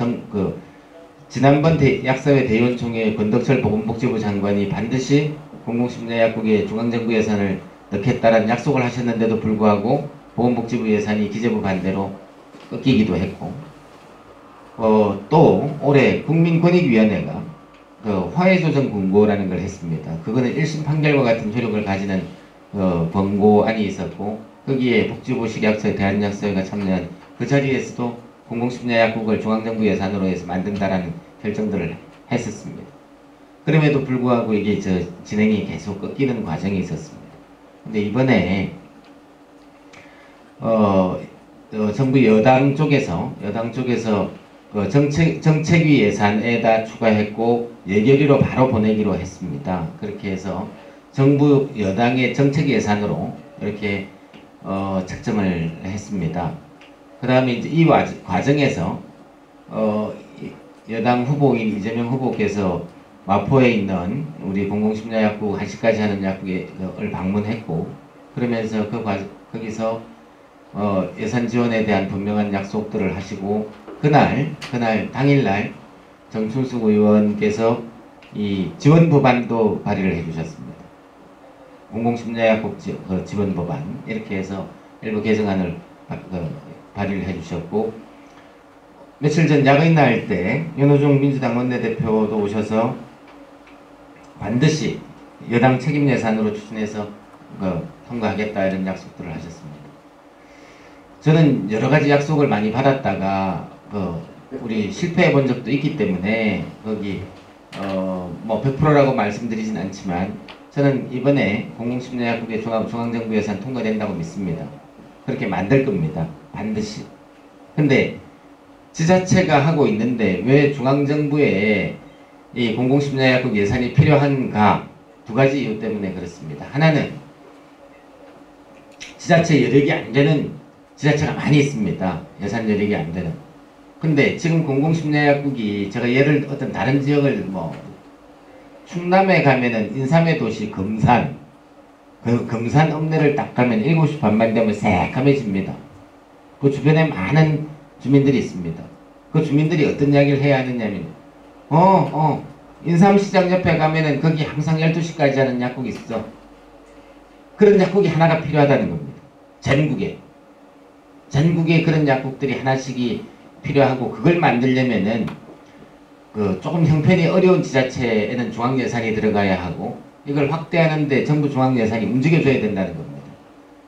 지난번 약사회 대의원총회에 권덕철 보건복지부 장관이 반드시 공공심야약국에 중앙정부 예산을 넣겠다라는 약속을 하셨는데도 불구하고 보건복지부 예산이 기재부 반대로 꺾이기도 했고, 또 올해 국민권익위원회가 화해조정 권고라는 걸 했습니다. 그거는 1심 판결과 같은 효력을 가지는 권고안이 있었고, 거기에 복지부 식약처 대한약사회가 참여한 그 자리에서도 공공심야약국을 중앙정부 예산으로 해서 만든다라는 결정들을 했었습니다. 그럼에도 불구하고 이게 진행이 계속 꺾이는 과정이 있었습니다. 근데 이번에 정부 여당 쪽에서 정책위 예산에다 추가했고 예결위로 바로 보내기로 했습니다. 그렇게 해서 정부 여당의 정책 예산으로 이렇게 책정을 했습니다. 그 다음에 이제 이 과정에서 여당 후보인 이재명 후보께서 마포에 있는 우리 공공심야약국 1시까지 하는 약국을 방문했고, 그러면서 거기서 예산 지원에 대한 분명한 약속들을 하시고, 당일날 정춘숙 의원께서 이 지원 법안도 발의를 해주셨습니다. 공공심야약국 지원 법안, 이렇게 해서 일부 개정안을 발의를 해주셨고, 며칠 전 야근이나 할 때 윤호중 민주당 원내대표도 오셔서 반드시 여당 책임 예산으로 추진해서 통과하겠다, 이런 약속들을 하셨습니다. 저는 여러 가지 약속을 많이 받았다가 우리 실패해 본 적도 있기 때문에 거기 뭐 100%라고 말씀드리진 않지만, 저는 이번에 공공심야약국의 중앙정부 예산 통과된다고 믿습니다. 그렇게 만들 겁니다. 반드시. 근데 지자체가 하고 있는데 왜 중앙정부에 이 공공심야약국 예산이 필요한가? 2가지 이유 때문에 그렇습니다. 하나는 지자체 여력이 안 되는 지자체가 많이 있습니다. 예산 여력이 안 되는. 근데 지금 공공심야약국이, 제가 예를 어떤 다른 지역을 충남에 가면은 인삼의 도시 금산, 그 금산 읍내를 딱 가면 7시 반만 되면 새까매집니다. 그 주변에 많은 주민들이 있습니다. 그 주민들이 어떤 이야기를 해야 하느냐면, 인삼시장 옆에 가면은 거기 항상 12시까지 하는 약국이 있어. 그런 약국이 하나가 필요하다는 겁니다. 전국에 그런 약국들이 하나씩이 필요하고, 그걸 만들려면은 그 조금 형편이 어려운 지자체에는 중앙 예산이 들어가야 하고, 이걸 확대하는데 정부 중앙 예산이 움직여줘야 된다는 겁니다.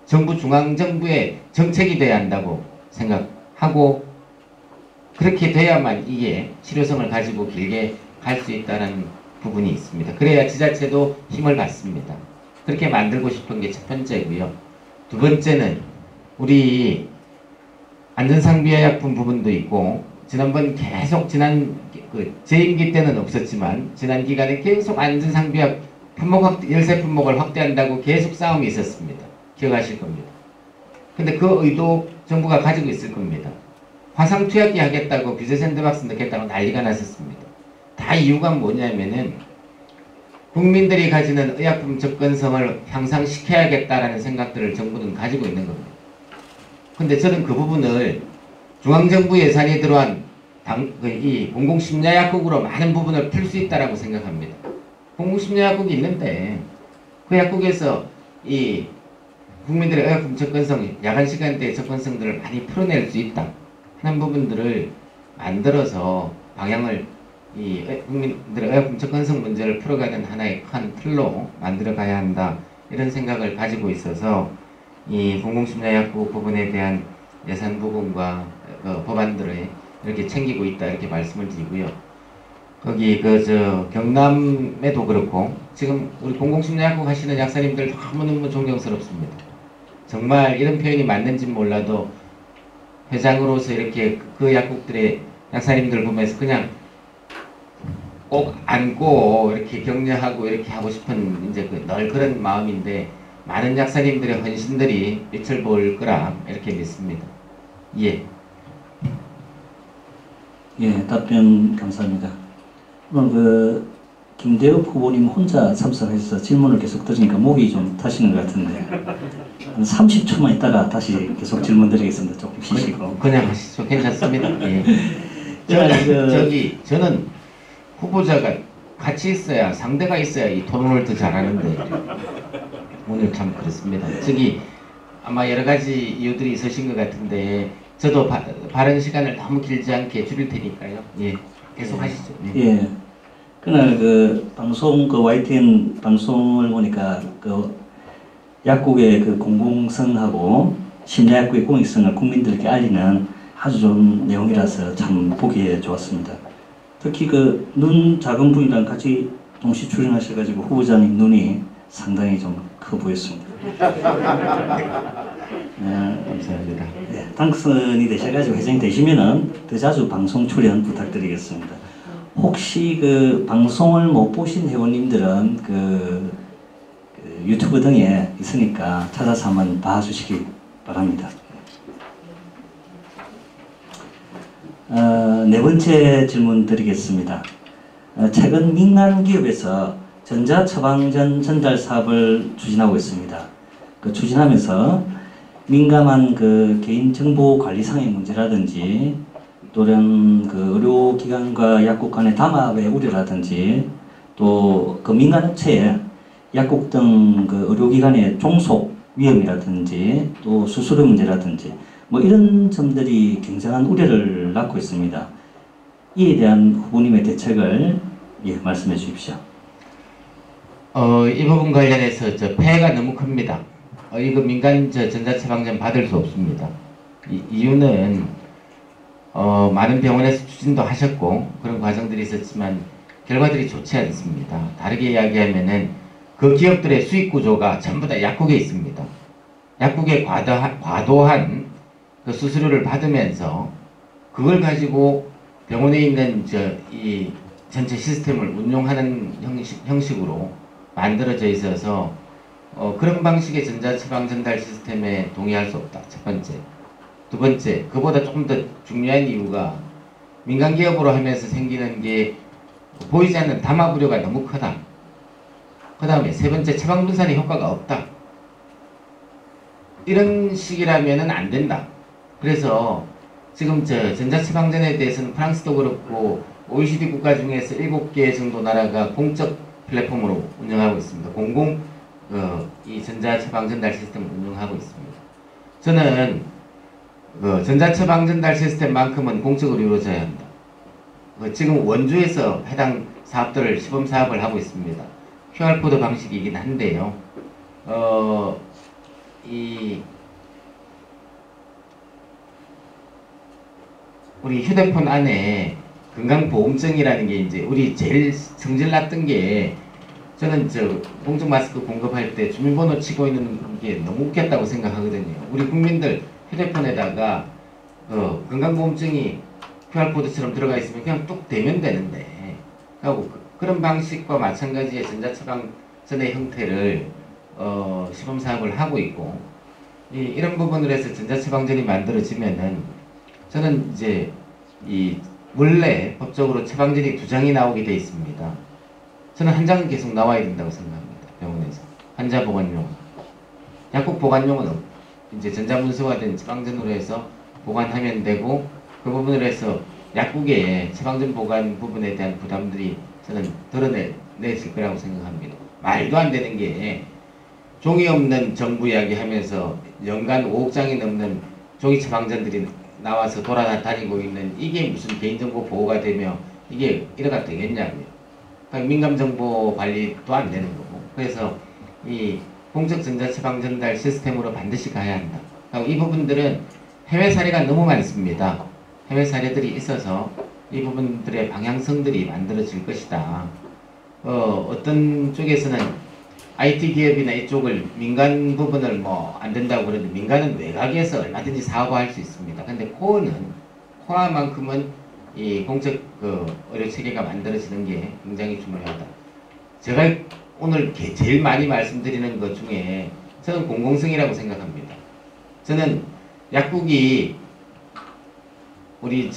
정부 중앙정부의 정책이 돼야 한다고 생각하고, 그렇게 돼야만 이게 실효성을 가지고 길게 갈 수 있다는 부분이 있습니다. 그래야 지자체도 힘을 받습니다. 그렇게 만들고 싶은 게 첫 번째고요. 두 번째는 우리 안전상비약품 부분도 있고, 지난번 계속 제 임기 때는 없었지만 지난 기간에 계속 안전상비약 열세 품목을 확대한다고 계속 싸움이 있었습니다. 기억하실 겁니다. 근데 그 의도 정부가 가지고 있을 겁니다. 화상 투약기 하겠다고 규제 샌드박스 넣겠다고 난리가 났었습니다. 다 이유가 뭐냐면은 국민들이 가지는 의약품 접근성을 향상시켜야겠다라는 생각들을 정부는 가지고 있는 겁니다. 근데 저는 그 부분을 중앙정부 예산이 들어간 이 공공심야약국으로 많은 부분을 풀 수 있다라고 생각합니다. 공공심야약국이 있는데 그 약국에서 이 국민들의 의약품 접근성, 야간 시간대의 접근성들을 많이 풀어낼 수 있다 하는 부분들을 만들어서 방향을 이 국민들의 의약품 접근성 문제를 풀어가는 하나의 큰 틀로 만들어 가야 한다, 이런 생각을 가지고 있어서 이 공공심야약국 부분에 대한 예산 부분과 법안들을 이렇게 챙기고 있다, 이렇게 말씀을 드리고요. 거기 경남에도 그렇고 지금 우리 공공심야약국 하시는 약사님들 너무너무 존경스럽습니다. 정말 이런 표현이 맞는지 몰라도 회장으로서 이렇게 그 약국들의 약사님들 보면서 그냥 꼭 안고 이렇게 격려하고 이렇게 하고 싶은 늘 그런 마음인데, 많은 약사님들의 헌신들이 빛을 볼 거라 이렇게 믿습니다. 예.
예, 답변 감사합니다. 오늘 김대엽 후보님 혼자 참석해서 질문을 계속 들으니까 목이 좀 타시는 것 같은데 한 30초만 있다가 다시 계속 질문 드리겠습니다. 조금 쉬시고.
그냥 하시죠. 괜찮습니다. 예. 저는 후보자가 같이 있어야, 상대가 있어야 이 토론을 더 잘하는데 오늘 참 그렇습니다. 아마 여러 가지 이유들이 있으신 것 같은데 저도 발언 시간을 너무 길지 않게 줄일 테니까요. 예, 계속 하시죠. 예.
예. 그날 방송 YTN 방송을 보니까 약국의 공공성하고 심야약국의 공익성을 국민들께 알리는 아주 좋은 내용이라서 참 보기에 좋았습니다. 특히 눈 작은 분이랑 같이 동시 출연하셔가지고 후보자님 눈이 상당히 좀 커 보였습니다.
감사합니다.
네, 당선이 되셔가지고 회장이 되시면은 더 자주 방송 출연 부탁드리겠습니다. 혹시 방송을 못 보신 회원님들은 유튜브 등에 있으니까 찾아서 한번 봐주시기 바랍니다. 네 번째 질문 드리겠습니다. 최근 민간 기업에서 전자처방전 전달 사업을 추진하고 있습니다. 추진하면서 민감한 개인정보 관리상의 문제라든지 또는 의료기관과 약국 간의 담합의 우려라든지 또 민간 업체에 약국 등 의료기관의 종속 위험이라든지 또 수수료 문제라든지 이런 점들이 굉장한 우려를 낳고 있습니다. 이에 대한 후보님의 대책을 말씀해 주십시오.
이 부분 관련해서 폐해가 너무 큽니다. 이거 민간 전자처방전 받을 수 없습니다. 이유는 많은 병원에서 추진도 하셨고 그런 과정들이 있었지만 결과들이 좋지 않습니다. 다르게 이야기하면은 그 기업들의 수익 구조가 전부 다 약국에 있습니다. 약국에 과도한 그 수수료를 받으면서 그걸 가지고 병원에 있는 이 전체 시스템을 운용하는 형식으로 만들어져 있어서 그런 방식의 전자처방 전달 시스템에 동의할 수 없다. 첫 번째. 두 번째, 그보다 조금 더 중요한 이유가 민간 기업으로 하면서 생기는 게 보이지 않는 담합 우려가 너무 크다. 그 다음에 세 번째, 처방 분산의 효과가 없다. 이런 식이라면은 안 된다. 그래서 지금 전자처방전에 대해서는 프랑스도 그렇고 OECD 국가 중에서 7개 정도 나라가 공적 플랫폼으로 운영하고 있습니다. 공공 이 전자처방 전달 시스템을 운영하고 있습니다. 저는 전자처방 전달 시스템만큼은 공적으로 이루어져야 한다. 지금 원주에서 해당 사업들을 시범 사업을 하고 있습니다. QR코드 방식이긴 한데요. 우리 휴대폰 안에 건강보험증이라는 게 이제 우리 제일 성질 났던 게, 저는 공적 마스크 공급할 때 주민번호 치고 있는 게 너무 웃겼다고 생각하거든요. 우리 국민들 휴대폰에다가 건강보험증이 QR코드처럼 들어가 있으면 그냥 뚝 대면 되는데, 하고 그런 방식과 마찬가지의 전자처방전의 형태를 시범 사업을 하고 있고, 이런 부분을 해서 전자처방전이 만들어지면은 저는 이제 원래 법적으로 처방전이 2장이 나오게 돼 있습니다. 저는 한 장은 계속 나와야 된다고 생각합니다. 병원에서 환자 보관용, 약국 보관용은 이제 전자문서화된 처방전으로 해서 보관하면 되고, 그 부분을 해서 약국의 처방전 보관 부분에 대한 부담들이 저는 덜어내질 거라고 생각합니다. 말도 안 되는 게, 종이 없는 정부 이야기 하면서 연간 5억 장이 넘는 종이 처방전들이 나와서 돌아다니고 있는, 이게 무슨 개인정보 보호가 되며 이게 이래가 되겠냐고요. 그러니까 민감정보 관리도 안 되는 거고. 그래서 이 공적 전자처방 전달 시스템으로 반드시 가야 한다. 이 부분들은 해외 사례가 너무 많습니다. 해외 사례들이 있어서 이 부분들의 방향성들이 만들어질 것이다. 어떤 쪽에서는 IT 기업이나 이쪽을, 민간 부분을 안 된다고 그러는데, 민간은 외곽에서 얼마든지 사업화할 수 있습니다. 근데 코어만큼은 이 공적 의료 체계가 만들어지는 게 굉장히 중요하다. 제가 오늘 제일 많이 말씀드리는 것 중에 저는 공공성이라고 생각합니다. 저는 약국이 우리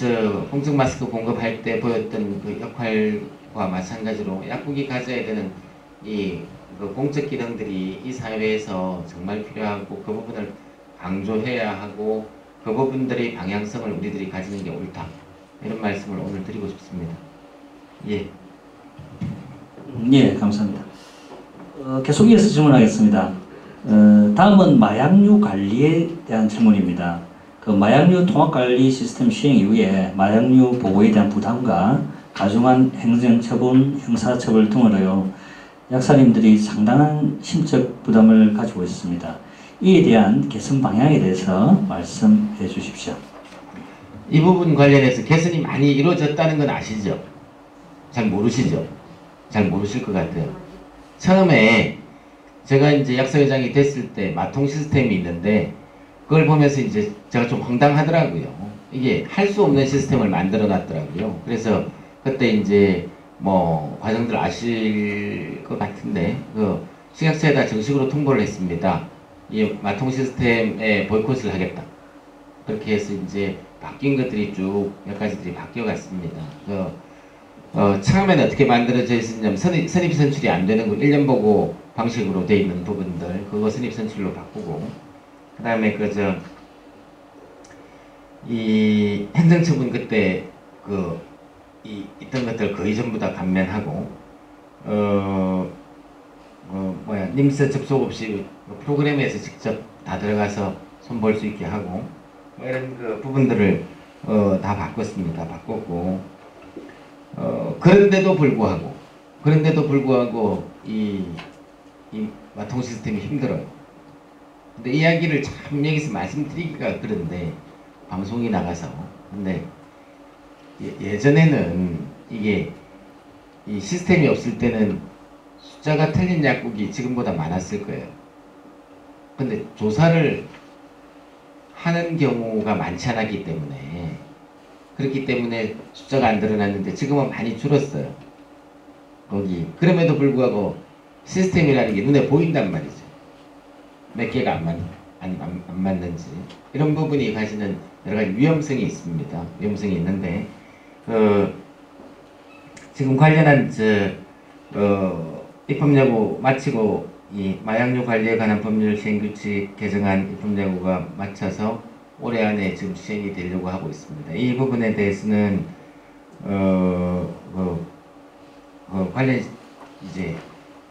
공적 마스크 공급할 때 보였던 그 역할과 마찬가지로 약국이 가져야 되는 그 공적 기능들이 이 사회에서 정말 필요하고, 그 부분을 강조해야 하고, 그 부분들의 방향성을 우리들이 가지는 게 옳다. 이런 말씀을 오늘 드리고 싶습니다. 예.
예, 감사합니다. 계속 이어서 질문하겠습니다. 다음은 마약류 관리에 대한 질문입니다. 그 마약류 통합관리 시스템 시행 이후에 마약류 보호에 대한 부담과 가중한 행정처분, 형사처벌 등을 하여 약사님들이 상당한 심적 부담을 가지고 있습니다. 이에 대한 개선 방향에 대해서 말씀해 주십시오.
이 부분 관련해서 개선이 많이 이루어졌다는 건 아시죠? 잘 모르시죠? 잘 모르실 것 같아요. 처음에 제가 이제 약사회장이 됐을 때 마통 시스템이 있는데, 그걸 보면서 이제 제가 좀 황당하더라고요. 이게 할 수 없는 시스템을 만들어 놨더라고요. 그래서 그때 이제 과정들 아실 것 같은데, 식약처에다 정식으로 통보를 했습니다. 이 마통 시스템에 보이콧을 하겠다. 그렇게 해서 이제 바뀐 것들이 쭉 몇 가지들이 바뀌어 갔습니다. 처음에는 어떻게 만들어져 있었냐면, 선입 선출이 안 되는 거 1년 보고 방식으로 돼 있는 부분들, 그거 선입 선출로 바꾸고, 그 다음에 이 행정처분 그때 있던 것들 거의 전부 다 감면하고, 님스 접속 없이 프로그램에서 직접 다 들어가서 손볼 수 있게 하고, 이런 부분들을 다 바꿨습니다. 바꿨고, 그런데도 불구하고 이 마통 시스템이 힘들어요. 근데 이야기를 참 여기서 말씀드리기가 그런데, 방송이 나가서. 근데 예전에는 이게 이 시스템이 없을 때는 숫자가 틀린 약국이 지금보다 많았을 거예요. 근데 조사를 하는 경우가 많지 않았기 때문에, 그렇기 때문에 숫자가 안 드러났는데 지금은 많이 줄었어요. 거기. 그럼에도 불구하고 시스템이라는 게 눈에 보인단 말이죠. 몇 개가 안 맞는지. 이런 부분이 가지는 여러 가지 위험성이 있습니다. 위험성이 있는데, 지금 관련한 입법예고 마치고 이 마약류 관리에 관한 법률 시행규칙 개정안 입법예고가 마쳐서 올해 안에 지금 시행이 되려고 하고 있습니다. 이 부분에 대해서는 관련 이제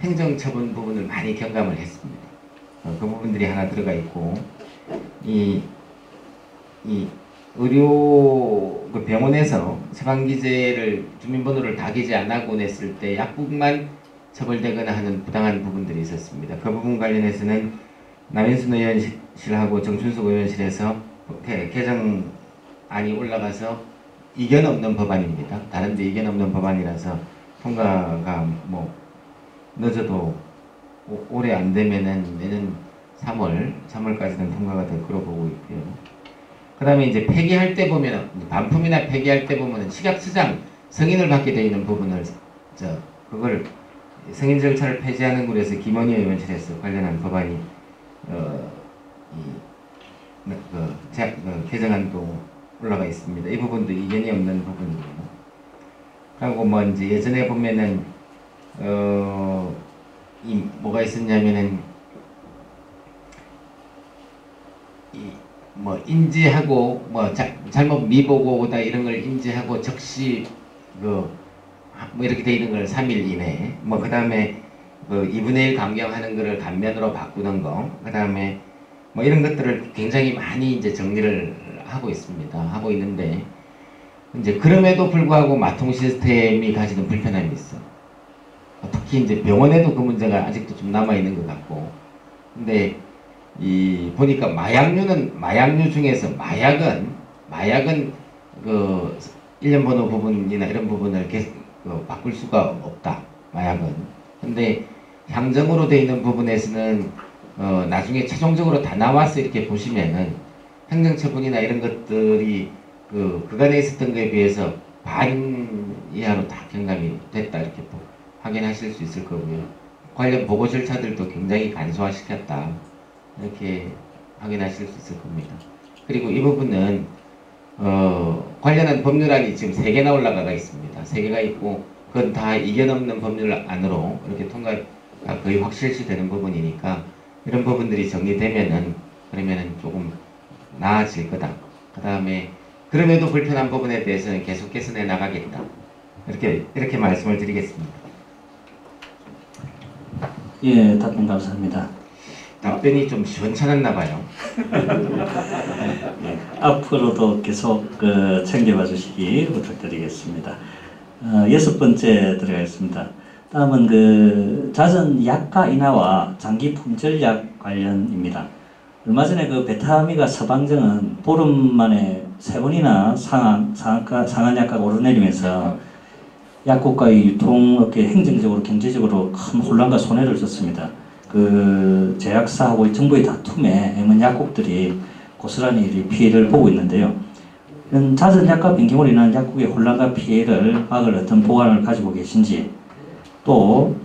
행정처분 부분을 많이 경감을 했습니다. 그 부분들이 하나 들어가 있고, 이 의료 그 병원에서 처방기재를 주민번호를 다 기재 안 하고 냈을 때 약국만 처벌되거나 하는 부당한 부분들이 있었습니다. 그 부분 관련해서는 남인순 의원실하고 정춘숙 의원실에서 개정안이 올라가서 이견 없는 법안입니다. 다른데 이견 없는 법안이라서 통과가 뭐 늦어도 올해 안 되면은 내년 3월까지는 통과가 될 거로 보고 있고요. 그 다음에 이제 폐기할 때 보면, 반품이나 폐기할 때 보면은 식약처장 승인을 받게 되어 있는 부분을, 그걸 승인 절차를 폐지하는 곳에서 김원희 의원실에서 관련한 법안이, 개정안도 올라가 있습니다. 이 부분도 이견이 없는 부분이에요. 그리고 뭐 이제 예전에 보면은, 뭐가 있었냐면은, 뭐 인지하고 뭐 잘못 미보고다 이런 걸 인지하고 적시 뭐 이렇게 돼 있는 걸 3일 이내 뭐 그 다음에 그 2분의 1 강경하는 거를 감면으로 바꾸는 거 그 다음에 뭐 이런 것들을 굉장히 많이 이제 정리를 하고 있습니다. 하고 있는데 이제 그럼에도 불구하고 마통 시스템이 가지는 불편함이 있어. 특히 이제 병원에도 그 문제가 아직도 좀 남아 있는 것 같고 근데 보니까 마약류 중에서 마약은 그 일련 번호 부분이나 이런 부분을 계속 바꿀 수가 없다. 마약은. 근데 향정으로 되어 있는 부분에서는 나중에 최종적으로 다 나와서 이렇게 보시면은 행정처분이나 이런 것들이 그간에 있었던 것에 비해서 반 이하로 다 경감이 됐다 이렇게 확인하실 수 있을 거고요. 관련 보고 절차들도 굉장히 간소화시켰다. 이렇게 확인하실 수 있을 겁니다. 그리고 이 부분은 관련한 법률안이 지금 3개나 올라가 있습니다. 3개가 있고 그건 다 이견 없는 법률안으로 이렇게 통과가 거의 확실시 되는 부분이니까 이런 부분들이 정리되면은 그러면은 조금 나아질 거다. 그 다음에 그럼에도 불편한 부분에 대해서는 계속 개선해 나가겠다. 이렇게 말씀을 드리겠습니다.
예, 답변 감사합니다.
답변이 좀 시원찮았나 봐요.
앞으로도 계속 챙겨봐 주시기 부탁드리겠습니다. 6번째 들어가겠습니다. 다음은 잦은 약가 인하와 장기 품절약 관련입니다. 얼마 전에 베타미가 처방전은 보름 만에 3번이나 상한 약가가 오르내리면서 약국과의 유통업계 행정적으로 경제적으로 큰 혼란과 손해를 줬습니다. 제약사하고 정부의 다툼에 애먼 약국들이 고스란히 피해를 보고 있는데요. 이런 잦은 약가 변경으로 인한 약국의 혼란과 피해를 막을 어떤 보완을 가지고 계신지 또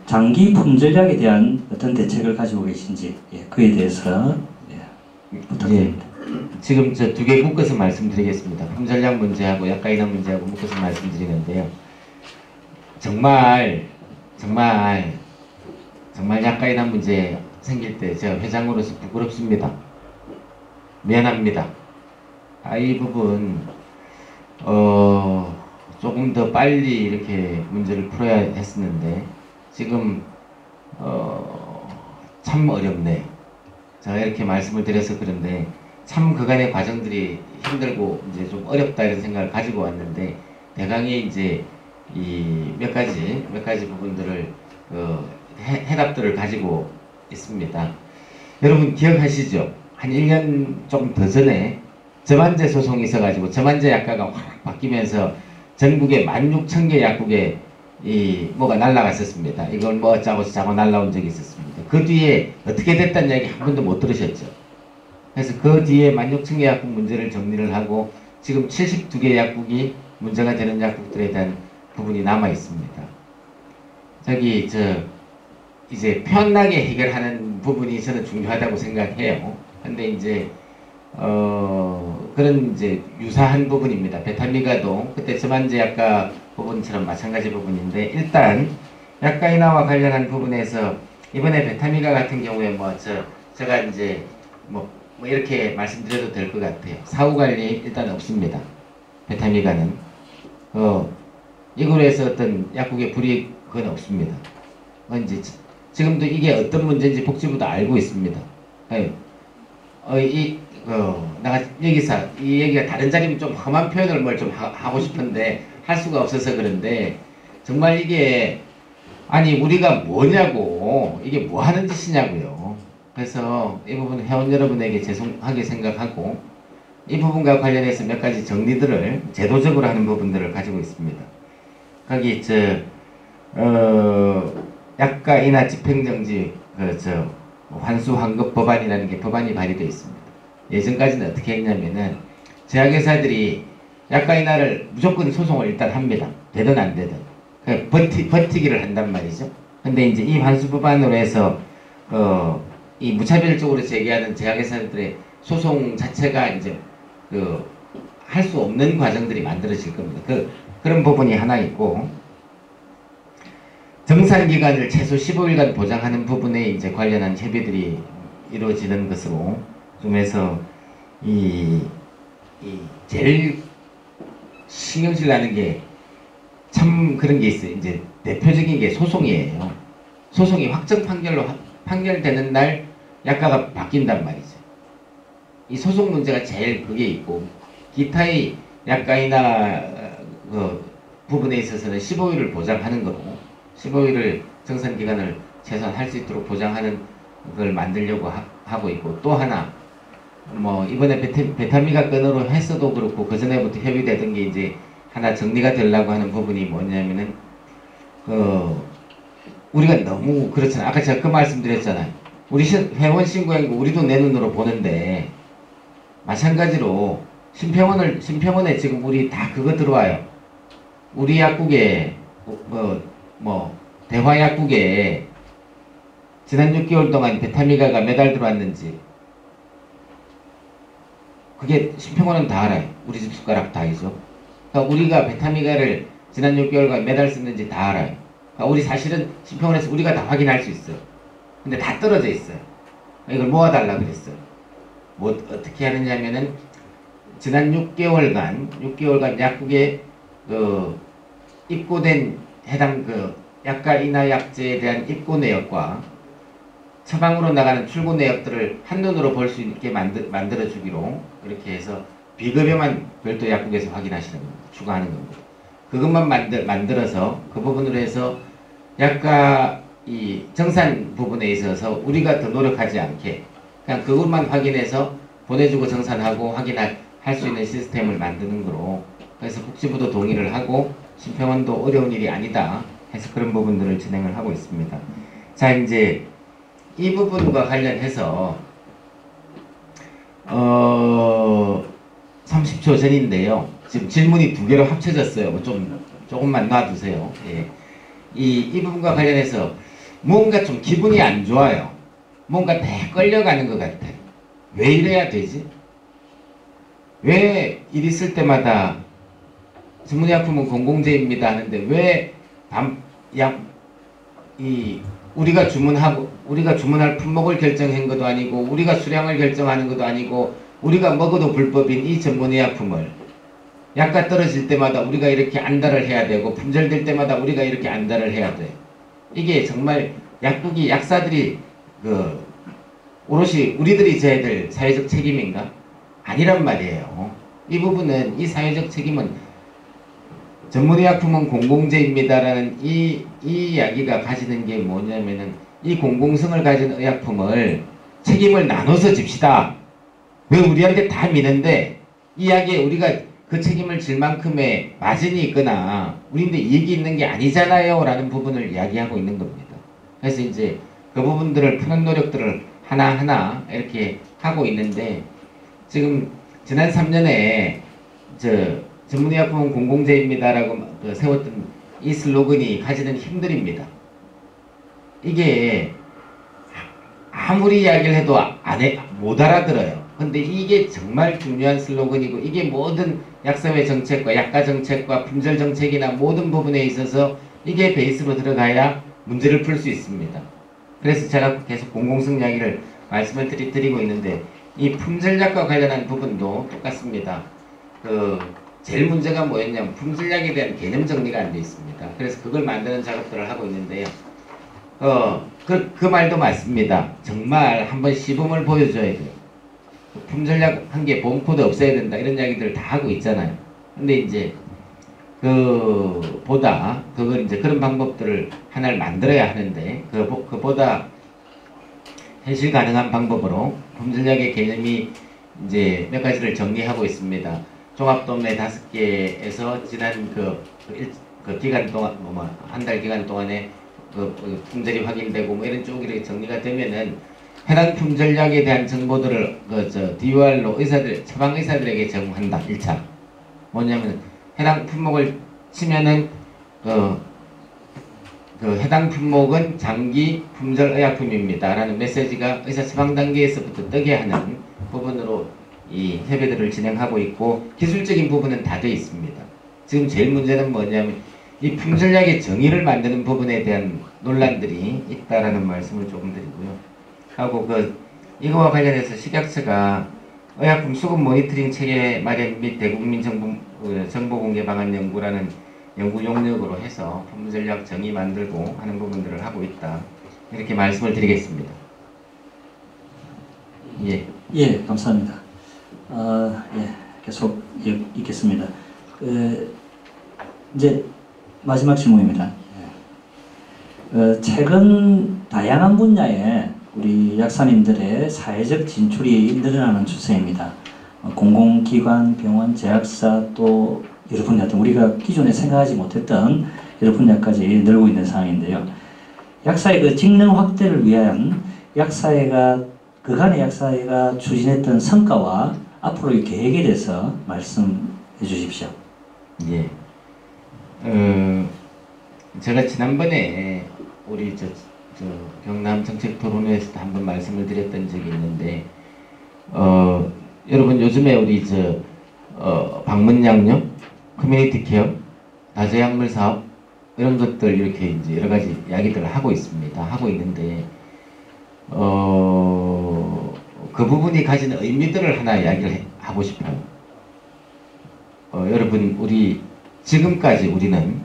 장기 품절약에 대한 어떤 대책을 가지고 계신지 그에 대해서 부탁드립니다.
지금 저 2개 묶어서 말씀드리겠습니다. 품절약 문제하고 약가 인하 문제하고 묶어서 말씀드리는데요. 정말 약가 인하 문제 생길 때 제가 회장으로서 부끄럽습니다. 미안합니다. 이 부분 조금 더 빨리 이렇게 문제를 풀어야 했었는데 지금 참 어렵네. 제가 이렇게 말씀을 드려서 그런데 참 그간의 과정들이 힘들고 이제 좀 어렵다 이런 생각을 가지고 왔는데 대강의 이제 이 몇 가지 부분들을 해답들을 가지고 있습니다. 여러분 기억하시죠? 한 1년 좀 더 전에 저만제 소송이 있어가지고 저만제 약가가 확 바뀌면서 전국에 16,000개 약국에 뭐가 날라갔었습니다. 이걸 뭐 어쩌고 저쩌고 날라온 적이 있었습니다. 그 뒤에 어떻게 됐다는 이야기 한 번도 못 들으셨죠? 그래서 그 뒤에 16,000개 약국 문제를 정리를 하고 지금 72개 약국이 문제가 되는 약국들에 대한 부분이 남아 있습니다. 이제 편하게 해결하는 부분이 저는 중요하다고 생각해요. 근데 이제 그런 이제 유사한 부분입니다. 베타미가도 그때 저만제 약가 부분처럼 마찬가지 부분인데 일단 약가 인하와 관련한 부분에서 이번에 베타미가 같은 경우에 제가 이제 뭐 이렇게 말씀드려도 될 것 같아요. 사후 관리 일단 없습니다. 베타미가는 이걸로 해서 어떤 약국의 불이익은 없습니다. 이제 지금도 이게 어떤 문제인지 복지부도 알고 있습니다. 예. 내가 여기서 이 얘기가 다른 자리면 좀 험한 표현을 뭘 좀 하고 싶은데 할 수가 없어서 그런데 정말 이게 아니 우리가 뭐냐고 이게 뭐 하는 짓이냐고요. 그래서 이 부분 회원 여러분에게 죄송하게 생각하고 이 부분과 관련해서 몇 가지 정리들을 제도적으로 하는 부분들을 가지고 있습니다. 거기 약가 인하 집행정지 환수 환급 법안이라는 게 법안이 발의되어 있습니다. 예전까지는 어떻게 했냐면은 제약회사들이 약가 인하를 무조건 소송을 일단 합니다. 되든 안 되든 버티기를 한단 말이죠. 근데 이제 이 환수 법안으로 해서 이 무차별적으로 제기하는 제약회사들의 소송 자체가 이제 할 수 없는 과정들이 만들어질 겁니다. 그런 부분이 하나 있고 정산 기간을 최소 15일간 보장하는 부분에 이제 관련한 협의들이 이루어지는 것으로 좀 해서 이 제일 신경질 나는 게 참 그런 게 있어요. 이제 대표적인 게 소송이에요. 소송이 확정 판결로 판결되는 날 약가가 바뀐단 말이죠. 이 소송 문제가 제일 그게 있고 기타의 약가이나 부분에 있어서는 15일을 보장하는 거로 15일을 정산 기간을 최소한 할 수 있도록 보장하는 걸 만들려고 하고 있고 또 하나 뭐 이번에 베타미가 건으로 했어도 그렇고 그 전에부터 협의되던 게 이제 하나 정리가 되려고 하는 부분이 뭐냐면은 우리가 너무 그렇잖아요. 아까 제가 그 말씀 드렸잖아요. 우리 회원 신고한 거 우리도 내 눈으로 보는데 마찬가지로 심평원에 지금 우리 다 그거 들어와요. 우리 약국에 대화 약국에 지난 6개월 동안 베타미가가 매달 들어왔는지 그게 심평원은 다 알아요. 우리 집 숟가락 다이죠. 그러니까 우리가 베타미가를 지난 6개월간 매달 썼는지 다 알아요. 그러니까 우리 사실은 심평원에서 우리가 다 확인할 수 있어요. 근데 다 떨어져 있어요. 이걸 모아달라 그랬어요. 뭐 어떻게 하느냐면은 지난 6개월간 약국에 입고된 해당 약가 인하 약제에 대한 입고 내역과 처방으로 나가는 출고 내역들을 한눈으로 볼 수 있게 만들어 주기로 그렇게 해서 비급여만 별도 약국에서 확인하시는 겁니다. 추가하는 겁니다. 그것만 만들어서 그 부분으로 해서 약가 이 정산 부분에 있어서 우리가 더 노력하지 않게 그냥 그것만 확인해서 보내주고 정산하고 확인할 수 있는 시스템을 만드는 거로 그래서 복지부도 동의를 하고 심평원도 어려운 일이 아니다 해서 그런 부분들을 진행을 하고 있습니다. 자 이제 이 부분과 관련해서 30초 전인데요. 지금 질문이 두 개로 합쳐졌어요. 조금만 놔두세요. 예. 이 부분과 관련해서 뭔가 좀 기분이 안 좋아요. 뭔가 대 끌려가는 것 같아. 왜 이래야 되지? 왜 일 있을 때마다 전문의약품은 공공재입니다 하는데 왜 우리가 주문할 품목을 결정한 것도 아니고 우리가 수량을 결정하는 것도 아니고 우리가 먹어도 불법인 이 전문의약품을 약가 떨어질 때마다 우리가 이렇게 안달을 해야 되고 품절될 때마다 우리가 이렇게 안달을 해야 돼. 이게 정말 약사들이 오롯이 우리들이 져야 될 사회적 책임인가? 아니란 말이에요. 이 부분은 이 사회적 책임은 전문의약품은 공공재입니다라는 이 이야기가 가지는 게 뭐냐면은 이 공공성을 가진 의약품을 책임을 나눠서 집시다. 왜 우리한테 다 미는데 이 이야기에 우리가 그 책임을 질 만큼의 마진이 있거나 우리인데 이익이 있는 게 아니잖아요 라는 부분을 이야기하고 있는 겁니다. 그래서 이제 그 부분들을 푸는 노력들을 하나하나 이렇게 하고 있는데 지금 지난 3년에 전문의약품은 공공재입니다라고 세웠던 이 슬로건이 가지는 힘들입니다. 이게 아무리 이야기를 해도 못 알아들어요. 근데 이게 정말 중요한 슬로건이고 이게 모든 약사회 정책과 약가 정책과 품절 정책이나 모든 부분에 있어서 이게 베이스로 들어가야 문제를 풀 수 있습니다. 그래서 제가 계속 공공성 이야기를 말씀을 드리고 있는데 이 품절약과 관련한 부분도 똑같습니다. 제일 문제가 뭐였냐면 품질약에 대한 개념 정리가 안 돼 있습니다. 그래서 그걸 만드는 작업들을 하고 있는데요. 그 말도 맞습니다. 정말 한번 시범을 보여줘야 돼요. 품절약 한 개 보험코드 없애야 된다 이런 이야기들 다 하고 있잖아요. 근데 이제 그걸 이제 그런 방법들을 하나를 만들어야 하는데 그보다 현실 가능한 방법으로 품절약의 개념이 이제 몇 가지를 정리하고 있습니다. 종합도매 5개에서 지난 그 기간 동안 한 달 기간 동안에 품절이 확인되고 뭐 이런 쪽 이렇게 정리가 되면은 해당 품절약에 대한 정보들을 DOR로 처방 의사들에게 제공한다. 1차 뭐냐면 해당 품목을 치면은 해당 품목은 장기 품절 의약품입니다 라는 메시지가 의사 처방 단계에서부터 뜨게 하는 부분으로 이 협의들을 진행하고 있고, 기술적인 부분은 다 되어 있습니다. 지금 제일 문제는 뭐냐면 이 품절약의 정의를 만드는 부분에 대한 논란들이 있다라는 말씀을 조금 드리고요. 하고 이거와 관련해서 식약처가 의약품 수급 모니터링 체계 마련 및 대국민 정보 공개 방안 연구라는 연구 용역으로 해서 품절약 정의 만들고 하는 부분들을 하고 있다. 이렇게 말씀을 드리겠습니다.
예, 감사합니다. 예, 계속 읽겠습니다. 이제 마지막 질문입니다. 최근 다양한 분야에 우리 약사님들의 사회적 진출이 늘어나는 추세입니다. 공공기관, 병원, 제약사 또 여러 분야 등 우리가 기존에 생각하지 못했던 여러 분야까지 늘고 있는 상황인데요. 약사의 그 직능 확대를 위한 그간의 약사회가 추진했던 성과와 앞으로의 계획에 대해서 말씀해 주십시오.
예. 제가 지난번에 우리 경남 정책 토론회에서도 한번 말씀을 드렸던 적이 있는데, 여러분 요즘에 우리 방문양료, 커뮤니티 케어, 다저약물 사업 이런 것들 이렇게 이제 여러 가지 이야기들을 하고 있습니다. 하고 있는데, 그 부분이 가진 의미들을 하나 이야기를 하고 싶어요. 여러분 우리 지금까지 우리는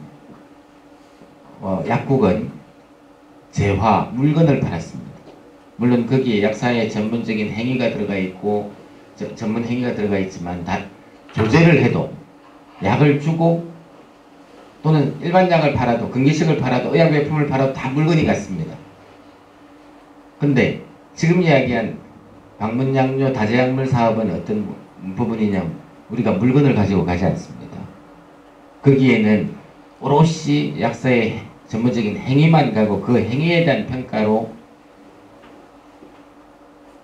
약국은 재화, 물건을 팔았습니다. 물론 거기에 약사의 전문적인 행위가 들어가 있고 전문 행위가 들어가 있지만 다 조제를 해도 약을 주고 또는 일반 약을 팔아도 건기식을 팔아도 의약외품을 팔아도 다 물건이 같습니다. 근데 지금 이야기한 방문양료 다제약물 사업은 어떤 부분이냐면 우리가 물건을 가지고 가지 않습니다. 거기에는 오롯이 약사의 전문적인 행위만 가고 그 행위에 대한 평가로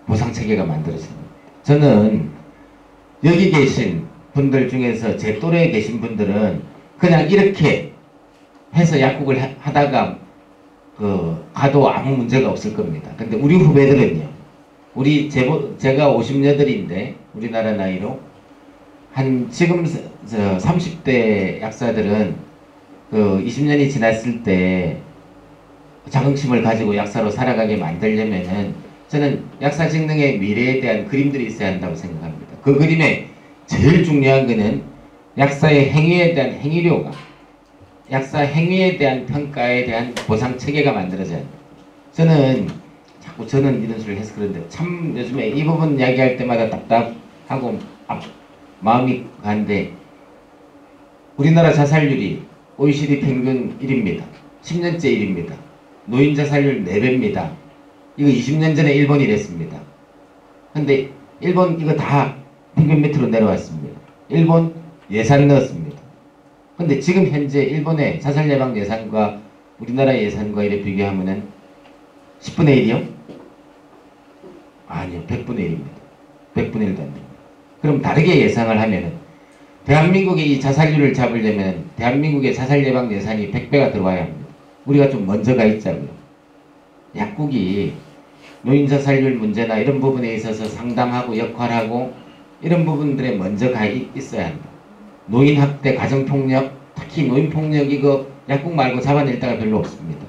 보상체계가 만들어집니다. 저는 여기 계신 분들 중에서 제 또래에 계신 분들은 그냥 이렇게 해서 약국을 하다가 가도 아무 문제가 없을 겁니다. 근데 우리 후배들은요, 제가 58인데 우리나라 나이로 지금 30대 약사들은 20년이 지났을 때 자긍심을 가지고 약사로 살아가게 만들려면은 저는 약사 직능의 미래에 대한 그림들이 있어야 한다고 생각합니다. 그 그림에 제일 중요한 거는 약사의 행위에 대한 행위료가, 약사 행위에 대한 평가에 대한 보상 체계가 만들어져야 합니다. 저는 이런 소리를 해서 그런데 참 요즘에 이 부분 이야기할 때마다 답답하고 마음이 가는데, 우리나라 자살률이 OECD 평균 1입니다. 10년째 1입니다. 노인 자살률 4배입니다. 이거 20년 전에 일본이 이랬습니다. 근데 일본 이거 다 평균 밑으로 내려왔습니다. 일본 예산 넣었습니다. 근데 지금 현재 일본의 자살 예방 예산과 우리나라 예산과 이래 비교하면은 10분의 1이요? 아니요, 100분의 1입니다. 100분의 1도 안 됩니다. 그럼 다르게 예상을 하면은 대한민국의 이 자살률을 잡으려면 대한민국의 자살 예방 예산이 100배가 들어와야 합니다. 우리가 좀 먼저 가 있자고요. 약국이 노인 자살률 문제나 이런 부분에 있어서 상담하고 역할하고 이런 부분들에 먼저 가 있어야 한다. 노인 학대, 가정폭력, 특히 노인 폭력 이거 약국 말고 잡아낼 데가 별로 없습니다.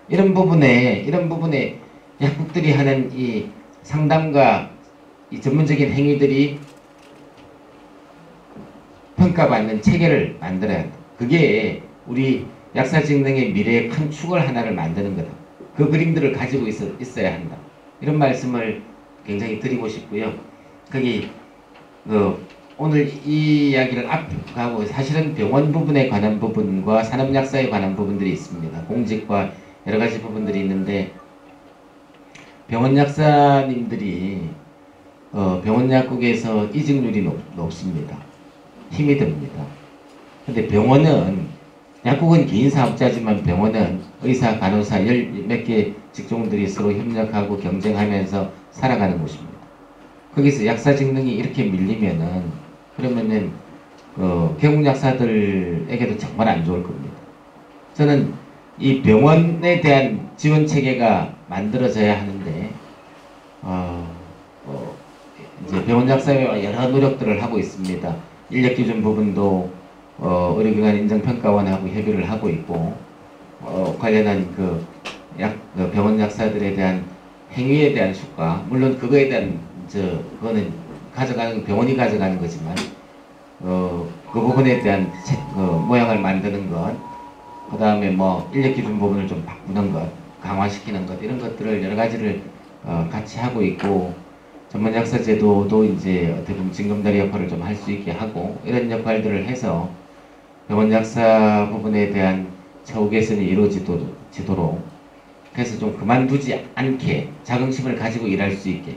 이런 부분에 약국들이 하는 이 상담과 이 전문적인 행위들이 평가받는 체계를 만들어야 한다. 그게 우리 약사 직능의 미래의 큰 축을 하나를 만드는 거다. 그 그림들을 가지고 있어야 한다. 이런 말씀을 굉장히 드리고 싶고요. 거기 오늘 이 이야기를 앞가고 사실은 병원 부분에 관한 부분과 산업약사에 관한 부분들이 있습니다. 공직과 여러 가지 부분들이 있는데 병원 약사님들이 병원 약국에서 이직률이 높습니다. 힘이 듭니다. 근데 병원은 약국은 개인 사업자지만 병원은 의사, 간호사 몇 개 직종들이 서로 협력하고 경쟁하면서 살아가는 곳입니다. 거기서 약사 직능이 이렇게 밀리면은 그러면은 개국 약사들에게도 정말 안 좋을 겁니다. 저는 이 병원에 대한 지원 체계가 만들어져야 하는데 이제 병원 약사회와 여러 노력들을 하고 있습니다. 인력 기준 부분도 의료기관 인정평가원하고 협의를 하고 있고 관련한 그 병원 약사들에 대한 행위에 대한 수가 물론 그거에 대한 그거는 병원이 가져가는 거지만 그 부분에 대한 모양을 만드는 것, 그 다음에 뭐 인력 기준 부분을 좀 바꾸는 것, 강화시키는 것 이런 것들을 여러 가지를 같이 하고 있고 전문 약사 제도도 이제 어떻게 보면 징검다리 역할을 좀 할 수 있게 하고 이런 역할들을 해서 병원 약사 부분에 대한 처우 개선이 이루어지도록 해서 좀 그만두지 않게 자긍심을 가지고 일할 수 있게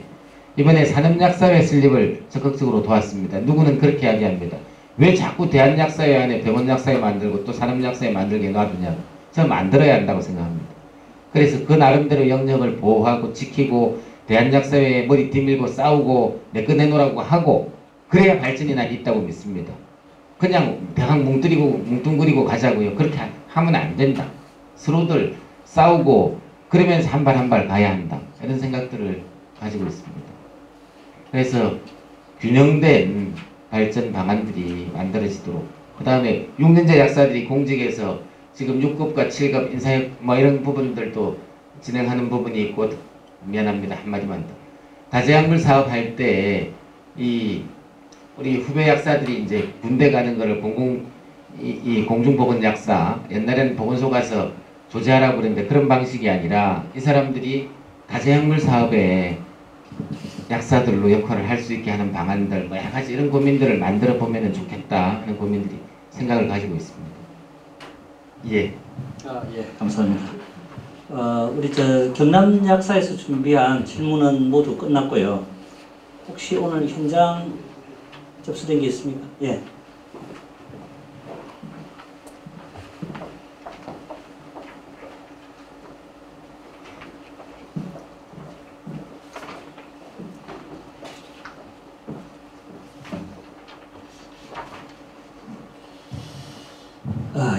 이번에 산업약사회 설립을 적극적으로 도왔습니다. 누구는 그렇게 이야기합니다. 왜 자꾸 대한약사회 안에 병원약사회 만들고 또 산업약사회 만들게 놔두냐. 저는 만들어야 한다고 생각합니다. 그래서 그 나름대로 영역을 보호하고 지키고 대한약사회에 머리 뒤밀고 싸우고 내꺼 내놓으라고 하고 그래야 발전이 있다고 믿습니다. 그냥 대강 뭉뚱그리고 가자고요. 그렇게 하면 안 된다. 서로들 싸우고 그러면서 한 발 한 발 가야 한다. 이런 생각들을 가지고 있습니다. 그래서 균형된 발전 방안들이 만들어지도록 그 다음에 6년제 약사들이 공직에서 지금 6급과 7급 인사혁 뭐 이런 부분들도 진행하는 부분이 있고 미안합니다. 한마디만 더. 다재약물 사업 할 때 우리 후배 약사들이 이제 군대 가는 거를 공중보건 약사 옛날에는 보건소 가서 조제하라고 그랬는데 그런 방식이 아니라 이 사람들이 다재약물 사업에 약사들로 역할을 할 수 있게 하는 방안들 뭐 여러 가지 이런 고민들을 만들어 보면 좋겠다 하는 고민들이 생각을 가지고 있습니다. 예.
예, 감사합니다. 우리 경남 약사에서 준비한 질문은 모두 끝났고요. 혹시 오늘 현장 접수된 게 있습니까? 예.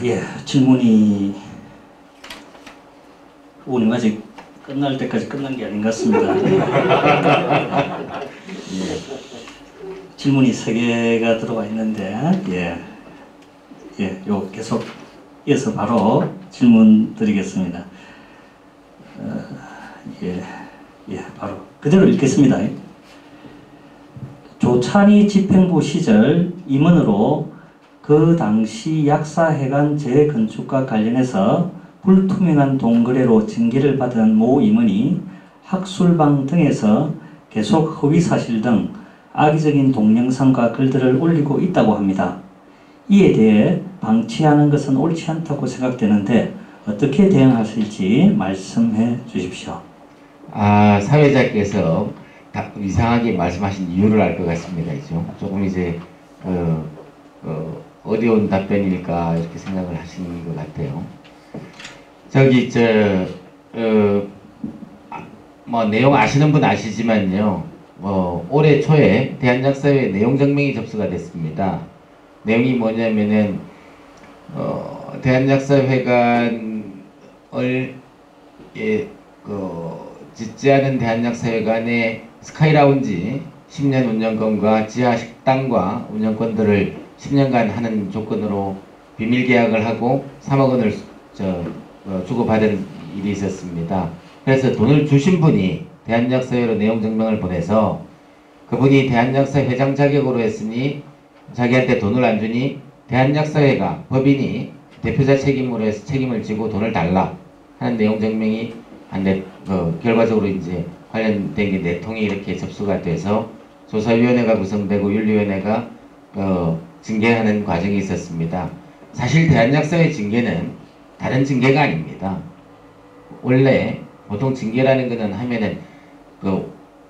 예, 질문이 오늘 아직 끝날 때까지 끝난 게 아닌 것 같습니다. 예. 질문이 3개가 들어와 있는데, 요 계속 이어서 바로 질문 드리겠습니다. 바로 그대로 읽겠습니다. 조찬희 집행부 시절 임원으로 그 당시 약사회관 재건축과 관련해서 불투명한 동거래로 징계를 받은 모 임원이 학술방 등에서 계속 허위사실 등 악의적인 동영상과 글들을 올리고 있다고 합니다. 이에 대해 방치하는 것은 옳지 않다고 생각되는데 어떻게 대응하실지 말씀해 주십시오.
사회자께서 이상하게 말씀하신 이유를 알 것 같습니다. 조금 이제 어려운 답변일까 이렇게 생각을 하시는 것 같아요. 내용 아시는 분 아시지만요. 올해 초에 대한약사회 내용증명이 접수가 됐습니다. 내용이 뭐냐면은 대한약사회관을 짓지 않은 대한약사회관의 스카이라운지 10년 운영권과 지하 식당과 운영권들을 10년간 하는 조건으로 비밀 계약을 하고 3억 원을 주고받은 일이 있었습니다. 그래서 돈을 주신 분이 대한약사회로 내용 증명을 보내서 그분이 대한약사회 회장 자격으로 했으니 자기한테 돈을 안 주니 대한약사회가 법인이 대표자 책임으로 해서 책임을 지고 돈을 달라 하는 내용 증명이 결과적으로 이제 관련된 게 4통이 이렇게 접수가 돼서 조사위원회가 구성되고 윤리위원회가 징계하는 과정이 있었습니다. 사실 대한약사회 징계는 다른 징계가 아닙니다. 원래 보통 징계라는 것은 하면은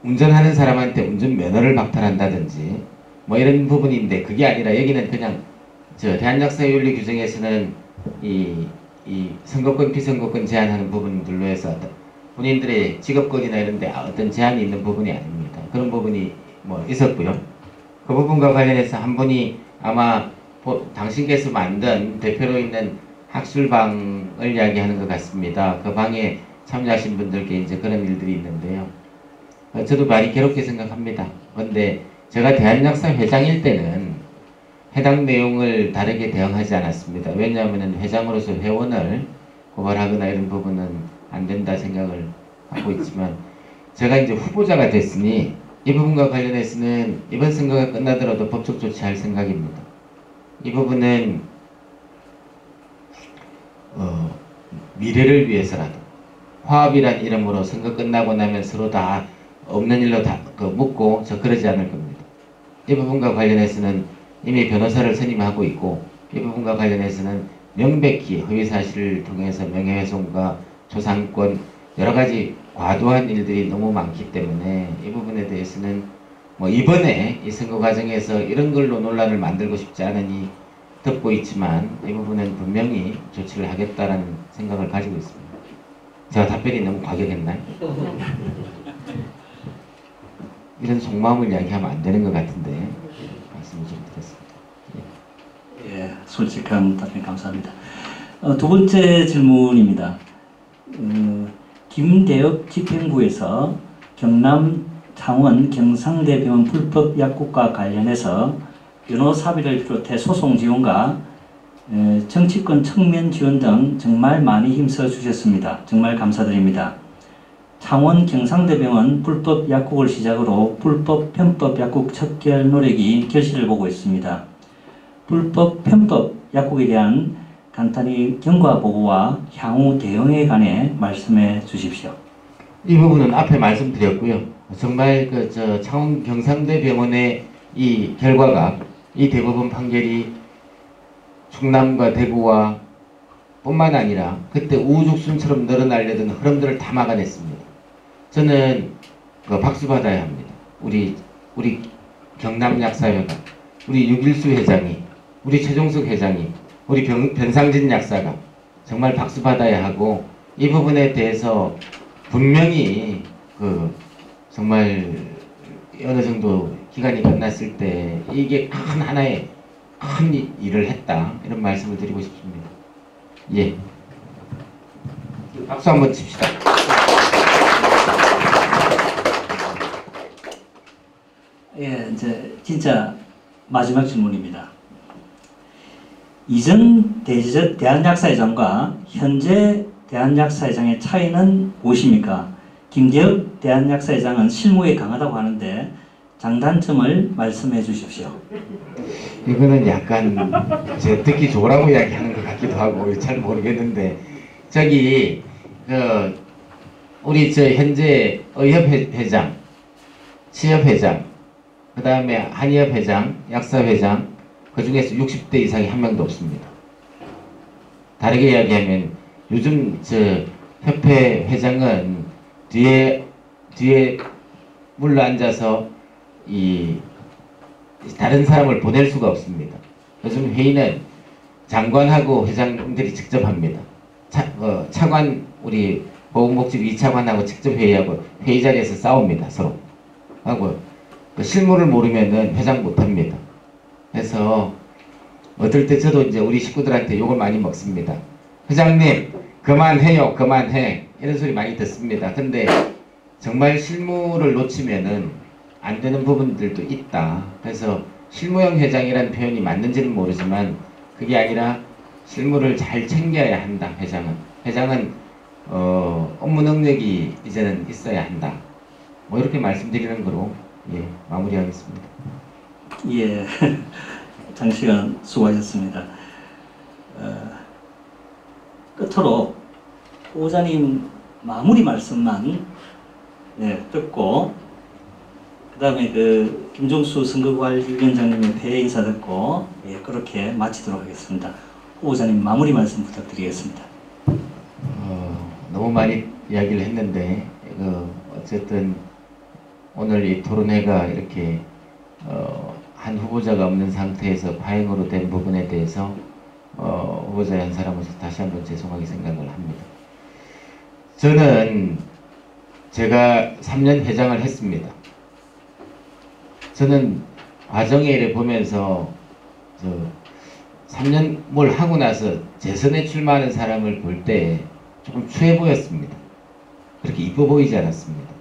운전하는 사람한테 운전면허를 박탈한다든지 뭐 이런 부분인데, 그게 아니라 여기는 그냥 대한약사회 윤리 규정에서는 이 선거권 피선거권 제한하는 부분들로 해서 본인들의 직업권이나 이런 데 어떤 제한이 있는 부분이 아닙니다. 그런 부분이 뭐 있었고요. 그 부분과 관련해서 한 분이 아마 당신께서 만든 대표로 있는 학술방을 이야기하는 것 같습니다. 그 방에 참여하신 분들께 이제 그런 일들이 있는데요. 저도 많이 괴롭게 생각합니다. 그런데 제가 대한약사 회장일 때는 해당 내용을 다르게 대응하지 않았습니다. 왜냐하면 회장으로서 회원을 고발하거나 이런 부분은 안 된다 생각을 하고 있지만, 제가 이제 후보자가 됐으니 이 부분과 관련해서는 이번 선거가 끝나더라도 법적 조치할 생각입니다. 이 부분은 미래를 위해서라도 화합이란 이름으로 선거 끝나고 나면 서로 다 없는 일로 다 묻고 저 그러지 않을 겁니다. 이 부분과 관련해서는 이미 변호사를 선임하고 있고, 이 부분과 관련해서는 명백히 허위사실을 통해서 명예훼손과 초상권 여러가지 과도한 일들이 너무 많기 때문에 이 부분에 대해서는 뭐 이번에 이 선거 과정에서 이런 걸로 논란을 만들고 싶지 않으니 듣고 있지만, 이 부분은 분명히 조치를 하겠다라는 생각을 가지고 있습니다. 제가 답변이 너무 과격했나요? 이런 속마음을 이야기하면 안 되는 것 같은데 말씀을 좀 드렸습니다.
예, 솔직한 답변 감사합니다. 두 번째 질문입니다. 김대엽 집행부에서 경남 창원 경상대병원 불법 약국과 관련해서 변호사비를 비롯해 소송 지원과 정치권 측면 지원 등 정말 많이 힘써 주셨습니다. 정말 감사드립니다. 창원 경상대병원 불법 약국을 시작으로 불법 편법 약국 척결 노력이 결실을 보고 있습니다. 불법 편법 약국에 대한 간단히 경과 보고와 향후 대응에 관해 말씀해 주십시오.
이 부분은 앞에 말씀드렸고요. 정말 창원 경상대병원의 이 결과가, 이 대법원 판결이 충남과 대구와 뿐만 아니라 그때 우후죽순처럼 늘어나려던 흐름들을 다 막아냈습니다. 저는 박수 받아야 합니다. 우리 경남약사회가, 우리 유길수 회장이, 우리 최종석 회장이, 우리 변상진 약사가 정말 박수 받아야 하고, 이 부분에 대해서 분명히 정말 어느 정도 기간이 끝났을 때 이게 하나의 큰 일을 했다, 이런 말씀을 드리고 싶습니다. 예, 박수 한번 칩시다.
예, 이제 진짜 마지막 질문입니다. 이전 대한약사회장과 현재 대한약사회장의 차이는 무엇입니까? 김대엽 대한약사회장은 실무에 강하다고 하는데 장단점을 말씀해 주십시오.
이거는 약간 제 듣기 좋으라고 이야기하는 것 같기도 하고 잘 모르겠는데, 우리 현재 의협회장, 치협회장, 그 다음에 한의협회장, 약사회장, 그 중에서 60대 이상이 한 명도 없습니다. 다르게 이야기하면 요즘 협회 회장은 뒤에 물러앉아서 다른 사람을 보낼 수가 없습니다. 요즘 회의는 장관하고 회장들이 직접 합니다. 차관, 우리 보건복지부 2차관하고 직접 회의하고 회의 자리에서 싸웁니다. 서로 하고, 실무를 모르면은 회장 못합니다. 그래서 어떨 때 저도 이제 우리 식구들한테 욕을 많이 먹습니다. 회장님 그만해요, 그만해, 이런 소리 많이 듣습니다. 근데 정말 실무를 놓치면은 안 되는 부분들도 있다. 그래서 실무형 회장이라는 표현이 맞는지는 모르지만 그게 아니라 실무를 잘 챙겨야 한다. 회장은 업무 능력이 이제는 있어야 한다. 뭐 이렇게 말씀드리는 거로 마무리하겠습니다.
예, 장시간 수고하셨습니다. 끝으로 후보자님 마무리 말씀만 듣고 그 다음에 그 김종수 선거관리위원장님의 폐회 인사 듣고 그렇게 마치도록 하겠습니다. 후보자님 마무리 말씀 부탁드리겠습니다.
너무 많이 이야기를 했는데 어쨌든 오늘 이 토론회가 이렇게 한 후보자가 없는 상태에서 파행으로 된 부분에 대해서 후보자 한 사람으로서 다시 한번 죄송하게 생각을 합니다. 저는 제가 3년 회장을 했습니다. 저는 과정에 이래 보면서 3년 뭘 하고 나서 재선에 출마하는 사람을 볼 때 조금 추해 보였습니다. 그렇게 이뻐 보이지 않았습니다.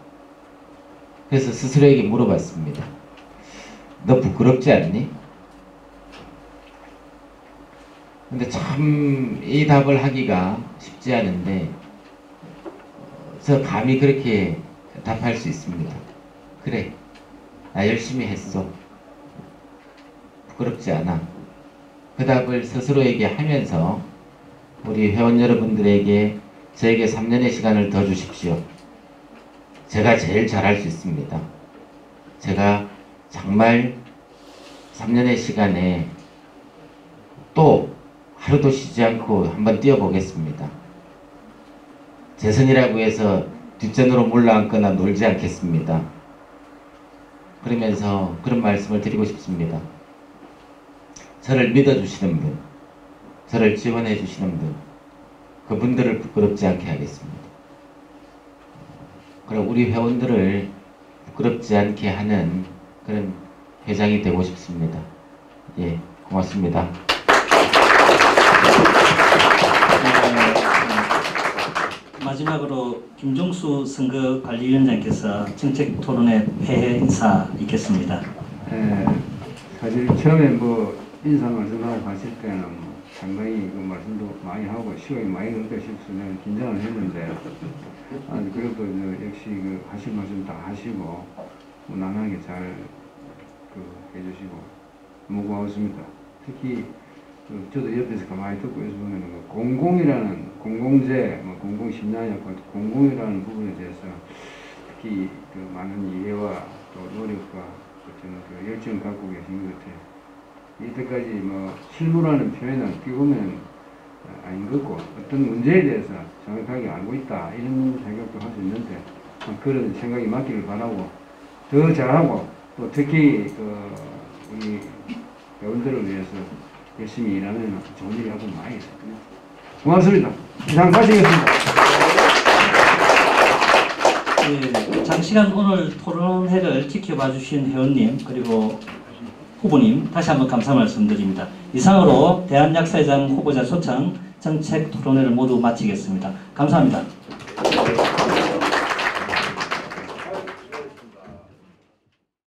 그래서 스스로에게 물어봤습니다. 너 부끄럽지 않니? 근데 참 이 답을 하기가 쉽지 않은데 저 감히 그렇게 답할 수 있습니다. 그래, 나 열심히 했어. 부끄럽지 않아. 그 답을 스스로에게 하면서 우리 회원 여러분들에게 저에게 3년의 시간을 더 주십시오. 제가 제일 잘할 수 있습니다. 제가 정말 3년의 시간에 또 하루도 쉬지 않고 한번 뛰어보겠습니다. 재선이라고 해서 뒷전으로 물러앉거나 놀지 않겠습니다. 그러면서 그런 말씀을 드리고 싶습니다. 저를 믿어주시는 분, 저를 지원해 주시는 분, 그분들을 부끄럽지 않게 하겠습니다. 그럼 우리 회원들을 부끄럽지 않게 하는 그런 회장이 되고 싶습니다. 예, 고맙습니다.
마지막으로 김종수 선거관리위원장께서 정책토론회 폐회 인사 있겠습니다.
사실 처음에 인사 말씀하고 가실 때는 상당히 그 말씀도 많이 하고 시간이 많이 걸릴까 싶어서 긴장을 했는데 그래도 역시 하실 말씀 다 하시고 무난하게 잘 해주시고 너무 고맙습니다. 특히 저도 옆에서 가만히 듣고 있으면 공공이라는 공공재, 공공심리학과 공공이라는 부분에 대해서 특히 많은 이해와 또 노력과 저는 열정 갖고 계신 것 같아요. 이때까지 실무라는 표현은 어떻게 보면 아닌 거고 어떤 문제에 대해서 정확하게 알고 있다 이런 생각도 할 수 있는데 그런 생각이 맞기를 바라고 더 잘하고 또 특히 우리 회원들을 위해서 열심히 일하면 좋은 일이 하고 많이 있을 겁니다. 고맙습니다. 이상 마치겠습니다.
장시간 오늘 토론회를 지켜봐 주신 회원님 그리고 후보님 다시 한번 감사 말씀드립니다. 이상으로 대한약사회장 후보자 초청 정책 토론회를 모두 마치겠습니다. 감사합니다.